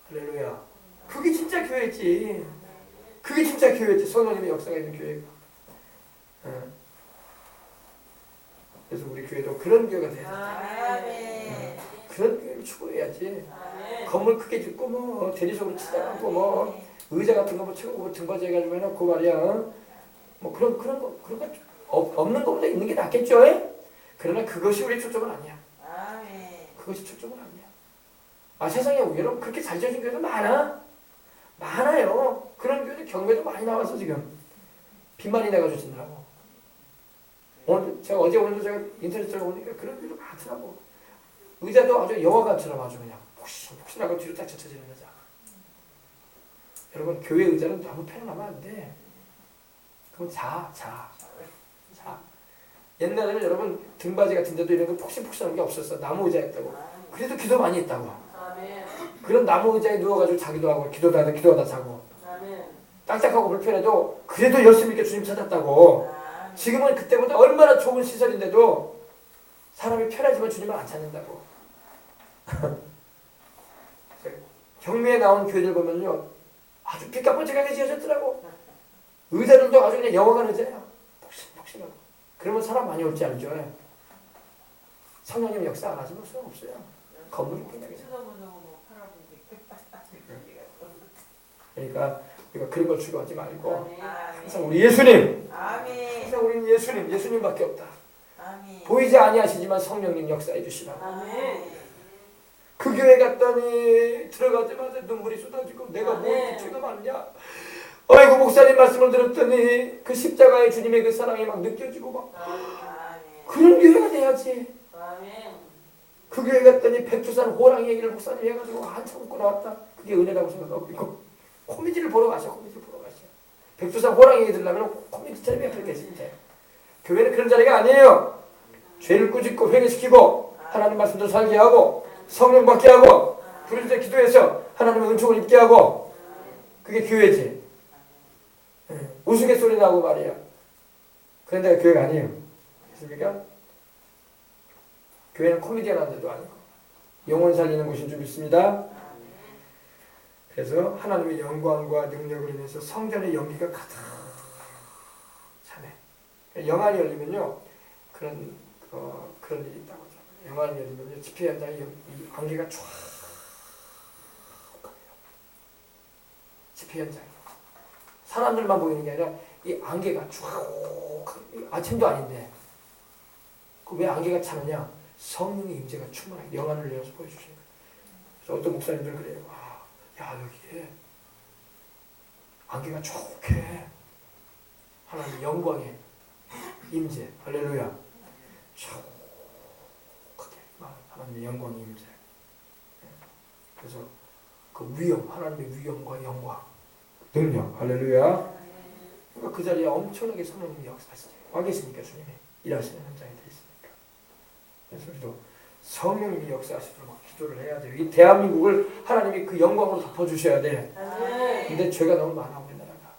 할렐루야. 그게 진짜 교회지. 그게 진짜 교회지. 성령님의 역사가 있는 교회가. 그래서 우리 교회도 그런 교회가 돼야 돼. 아멘. 그런 교회를 추구해야지. 아멘. 건물 크게 짓고 뭐 대리석으로 치다가고 뭐 의자 같은 거 뭐 치고 뭐 등받이 해가지고 해놓고 말이야. 뭐 그런 거 없는 것보다 있는 게 낫겠죠. 그러나 그것이 우리 초점은 아니야. 아멘. 그것이 초점은 아니야. 세상에 여러분 그렇게 잘 지어진 교회도 많아요. 그런 교회도 경매도 많이 나와서 지금 빚만이 내가지고 짓느라고. 오늘 제가 오늘도 제가 인터넷으로 보니까 그런 교회도 많더라고. 의자도 아주 영화관처럼 아주 그냥 폭신폭신하고 뒤로 딱 젖혀지는 의자. 여러분 교회 의자는 너무 편안하면 안 돼. 그건 자. 옛날에는 여러분 등받이 같은 데도 이런 거 폭신폭신한 게 없었어. 나무 의자였다고. 그래도 기도 많이 했다고. 아멘. 그런 나무 의자에 누워가지고 자기도 하고 기도하다 자고. 아멘. 딱딱하고 불편해도 그래도 열심히 이렇게 주님 찾았다고. 지금은 그때보다 얼마나 좋은 시설인데도 사람이 편하지만 주님을 안 찾는다고. 경매에 나온 교회들 보면요 아주 삐까뻔쩍하게 지어졌더라고. 의자들도 아주 그냥 영화관 의자야. 폭신폭신하고. 그러면 사람 많이 올지 알죠. 성령님 역사 안 하시면 소용없어요. 건물이 끝나게. 그러니까 우리가 그런 걸 추구하지 말고 항상 우리 예수님, 아멘. 항상 우리는 예수님밖에 없다. 아멘. 보이지 아니하시지만 성령님 역사해 주시라. 아멘. 그 교회 갔더니 들어가자마자 눈물이 쏟아지고 내가 뭐 아멘. 이렇게 죄가 많냐. 아이고 목사님 말씀을 들었더니 그 십자가의 주님의 그 사랑이 막 느껴지고 막 그런 교회가 돼야지. 아멘. 그 교회 갔더니 백두산 호랑이 얘기를 목사님 해가지고 한참 웃고 나왔다. 그게 은혜라고 생각하고 있고 코미디를 보러 가셔. 백두산 호랑이 얘기 들으려면 코미디 텔레비전 옆에 계시면 돼. 교회는 그런 자리가 아니에요. 죄를 꾸짖고 회개시키고 하나님 말씀도 살게 하고 성령 받게 하고 부를 때 기도해서 하나님의 은총을 입게 하고 그게 교회지. 우스갯소리 나고 말이야. 그런 데가 교회가 아니에요. 그렇습니까? 교회는 코미디언 하는 데도 아니고 영혼 살리는 곳인 줄 믿습니다. 그래서 하나님의 영광과 능력을 인해서 성전의 연기가 가득 차네. 영안이 열리면요 그런 일이 있다고 하죠. 영안이 열리면요 집회 현장에 이 안개가 쫙 집회 현장에 사람들만 보이는 게 아니라 이 안개가 쫙 아침도 아닌데 그 왜 안개가 차느냐? 성령의 임재가 충만하게 영안을 열어서 보여주시는 거예요. 그래서 어떤 목사님들은 그래요. 야 여기에 안개가 좋게 하나님의 영광의 임재 할렐루야 좋게 하나님의 영광의 임재. 그래서 그 위엄 하나님의 위엄과 영광 능력 할렐루야. 그러니까 그 자리에 엄청나게 성령님이 역사하시죠. 와 계시니까 주님이 일하시는 현장에 돼 있으니까. 그래서 우리도 성령님이 역사하시도록 기도를 해야 돼요. 이 대한민국을 하나님이 그 영광으로 덮어주셔야 돼. 근데 죄가 너무 많아 우리나라가.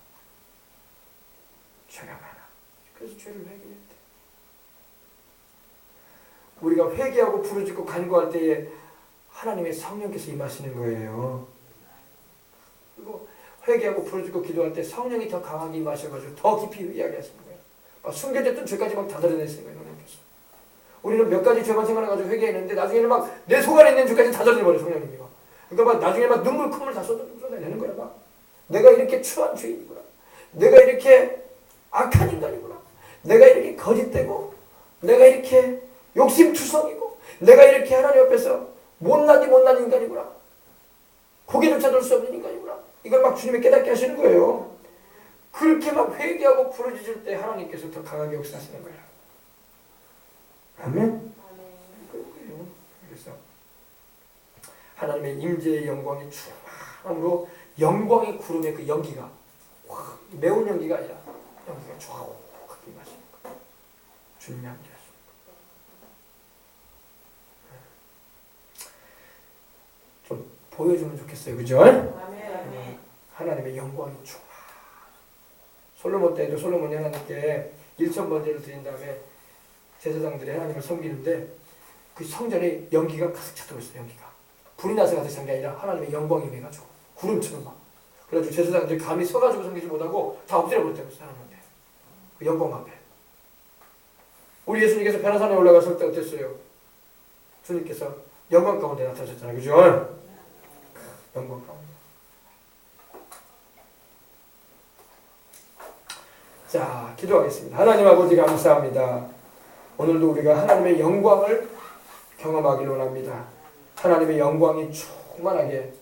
죄가 많아. 그래서 죄를 회개해야 돼. 우리가 회개하고 부르짖고 간구할 때에 하나님의 성령께서 임하시는 거예요. 그리고 회개하고 부르짖고 기도할 때 성령이 더 강하게 임하셔가지고 더 깊이 이야기하시는 거예요. 막 숨겨졌던 죄까지 막 다 드러내시는 거예요. 성령께서. 우리는 몇 가지 죄만 생각해가지고 회개했는데 나중에는 막 내 속 안에 있는 죄까지 다 드러내버려 성령님이. 그러니까 막 나중에 막 눈물 콧물 다 쏟아내는 거야. 막 내가 이렇게 추한 죄인이구나. 내가 이렇게 악한 인간이구나. 내가 이렇게 거짓되고 내가 이렇게 욕심투성이고 내가 이렇게 하나님 앞에서 못난 인간이구나. 고개조차 들 수 없는 인간이구나. 이걸 막 주님이 깨닫게 하시는 거예요. 그렇게 막 회개하고 부르짖을 때 하나님께서 더 강하게 역사하시는 거예요. 아멘. 그래서 하나님의 임재의 영광이 충만함으로 영광의 구름의 그 연기가 매운 연기가 아니라 연기가 쫙하게 마시는 거예요. 주님이 함께 하시는 거예요. 좀 보여주면 좋겠어요. 그죠? 하나님의 영광이 충만. 솔로몬 때에도 솔로몬이 하나님께 1,000번제를 드린 다음에 제사장들이 하나님을 섬기는데 그 성전에 연기가 가득 찼다고 했어요. 연기가 불이 나서 가득 찬 게 아니라 하나님의 영광이 임해가지고 구름처럼 막 그래가지고 제사장들이 감히 서가지고 섬기지 못하고 다 엎드려 버렸다고 했어요. 하나님한테 그 영광 앞에. 우리 예수님께서 변화산에 올라갔을 때 어땠어요? 주님께서 영광 가운데 나타나셨잖아요. 그죠? 영광 가운데. 자, 기도하겠습니다. 하나님 아버지 감사합니다. 오늘도 우리가 하나님의 영광을 경험하기를 원합니다. 하나님의 영광이 충만하게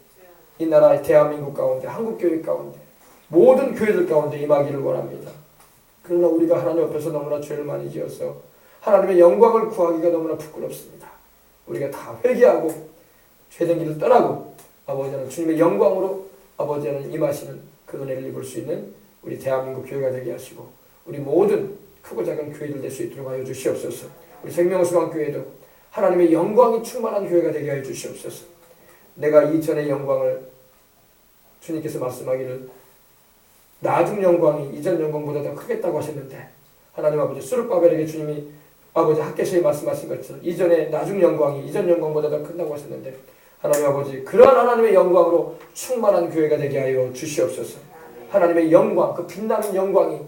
이 나라 대한민국 가운데 한국교회 가운데 모든 교회들 가운데 임하기를 원합니다. 그러나 우리가 하나님 앞에서 너무나 죄를 많이 지어서 하나님의 영광을 구하기가 너무나 부끄럽습니다. 우리가 다 회개하고 죄된 길을 떠나고 아버지는 주님의 영광으로 아버지는 임하시는 그 은혜를 입을 수 있는 우리 대한민국 교회가 되게 하시고 우리 모든 크고 작은 교회들 될 수 있도록 하여 주시옵소서. 우리 생명수강교회도 하나님의 영광이 충만한 교회가 되게 하여 주시옵소서. 내가 이전의 영광을 주님께서 말씀하기를 나중 영광이 이전 영광보다 더 크겠다고 하셨는데 하나님 아버지 수르바벨에게 주님이 아버지 학개서에 말씀하신 것처럼 이전의 나중 영광이 이전 영광보다 더 큰다고 하셨는데 하나님 아버지 그러한 하나님의 영광으로 충만한 교회가 되게 하여 주시옵소서. 하나님의 영광 그 빛나는 영광이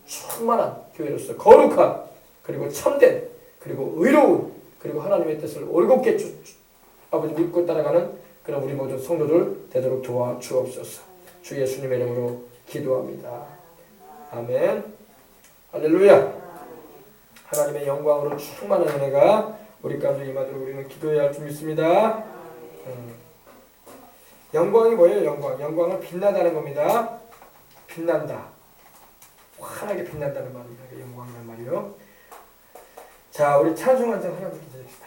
충만한 교회로서 거룩한 그리고 참된 그리고 의로운 그리고 하나님의 뜻을 올곧게 아버지 믿고 따라가는 그런 우리 모든 성도들 되도록 도와주옵소서. 주 예수님의 이름으로 기도합니다. 아멘. 할렐루야. 하나님의 영광으로 충만한 은혜가 우리 가운데 임하도록 우리는 기도해야 할 줄 믿습니다. 영광이 뭐예요? 영광은 빛나다는 겁니다. 빛난다. 환하게 빛난다는 말입니다. 영광이란 말이요. 자, 우리 찬송 한 장 하나씩 기도합시다.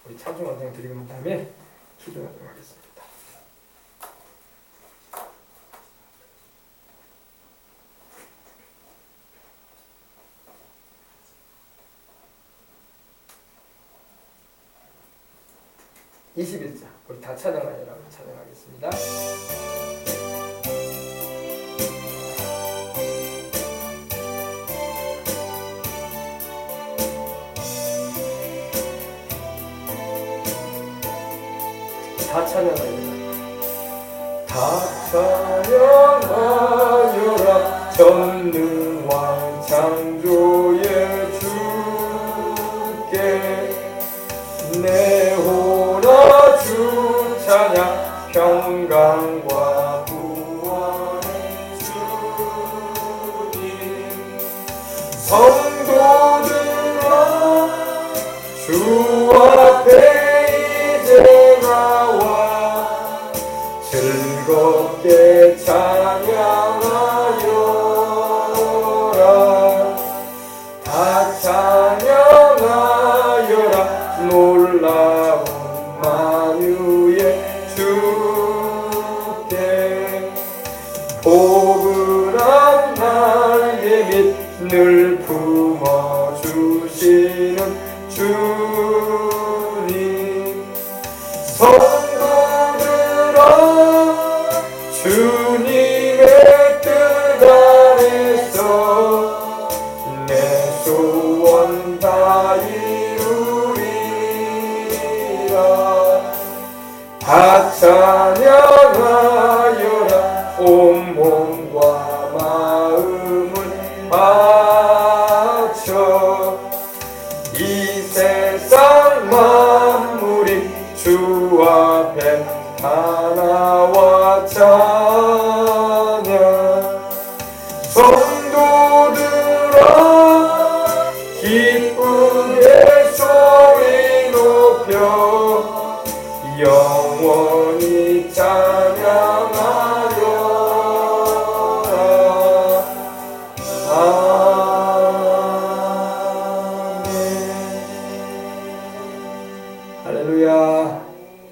우리 찬송 한 장 드리고 난 다음에 기도하도록 하겠습니다. (21장) 우리 다 찬양하여라고 찬양하겠습니다. 다 찬양하여라. 다 찬양하여라. 전능왕 창조의 주께 내 호라 주 찬양. 평강과 구원의 주님. 성도들아 주 앞에 이제 나와 즐겁게 찬양하여라. 다 찬양하여라. 놀라운 만유의 주께 포근한 날개 밑 늘 품어주시는 주님. 성도들아 주님의 뜻 안에서 내 소원 다 이루리라. 다 찬양하여라. 온몸과 마음을 바쳐 이 세상 만물이 주 앞에 하나와 찬양. 성도들아 기쁨의 소리 높여 영원히 찬양하여라. 아멘. 할렐루야.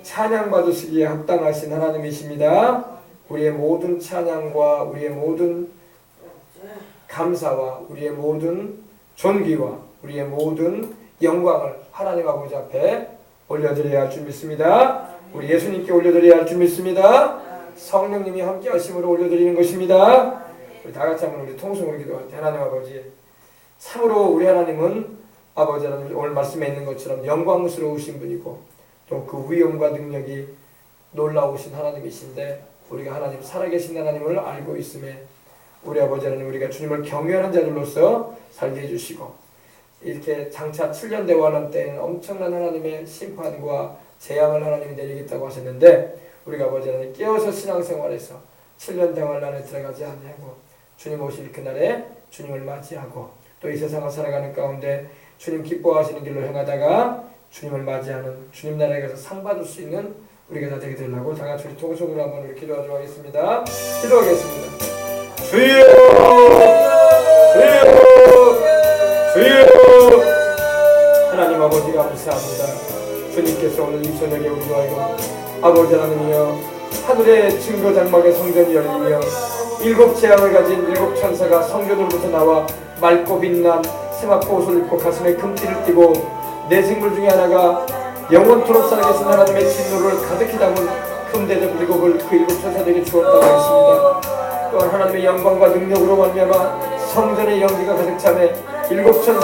찬양 받으시기에 합당하신 하나님이십니다. 우리의 모든 찬양과 우리의 모든 감사와 우리의 모든 존귀와 우리의 모든 영광을 하나님 아버지 앞에 올려드려야 할 줄 믿습니다. 우리 예수님께 올려드려야 할 줄 믿습니다. 성령님이 함께 하심으로 올려드리는 것입니다. 우리 다 같이 한번 우리 통성으로 기도할 때 하나님 아버지, 참으로 우리 하나님은 아버지 하나님 오늘 말씀에 있는 것처럼 영광스러우신 분이고 또 그 위엄과 능력이 놀라우신 하나님이신데 우리가 하나님 살아계신 하나님을 알고 있음에 우리 아버지 하나님 우리가 주님을 경외하는 자들로서 살게 해주시고 이렇게 장차 7년 대환란 때에는 엄청난 하나님의 심판과 재앙을 하나님이 내리겠다고 하셨는데 우리가 아버지 하나님 깨어서 신앙생활에서 7년 대환란에 들어가지 않냐고 주님 오실 그날에 주님을 맞이하고 또 이 세상을 살아가는 가운데 주님 기뻐하시는 길로 행하다가 주님을 맞이하는 주님 나라에 가서 상 받을 수 있는 우리가 다 되게 되려고 다 같이 우리 통성으로 한번 우리 기도하도록 하겠습니다. 기도하겠습니다. 주여 주여 주여. 하나님 아버지 감사합니다. 주님께서 오늘 이 저녁에 우리와 이거 아버지 하나님이여 하늘의 증거 장막의 성전이 열리며 일곱 재앙을 가진 일곱 천사가 성전으로부터 나와 맑고 빛난 세마포 옷을 입고 가슴에 금띠를 띠고 내 생물 중에 하나가 영원토록 살아계신 하나님의 진노를 가득히 담은 금대접 일곱을 그 일곱 천사들에게 주었다고 했습니다. 또한 하나님의 영광과 능력으로 말미암아 성전의 연기가 가득 차매 일곱 천사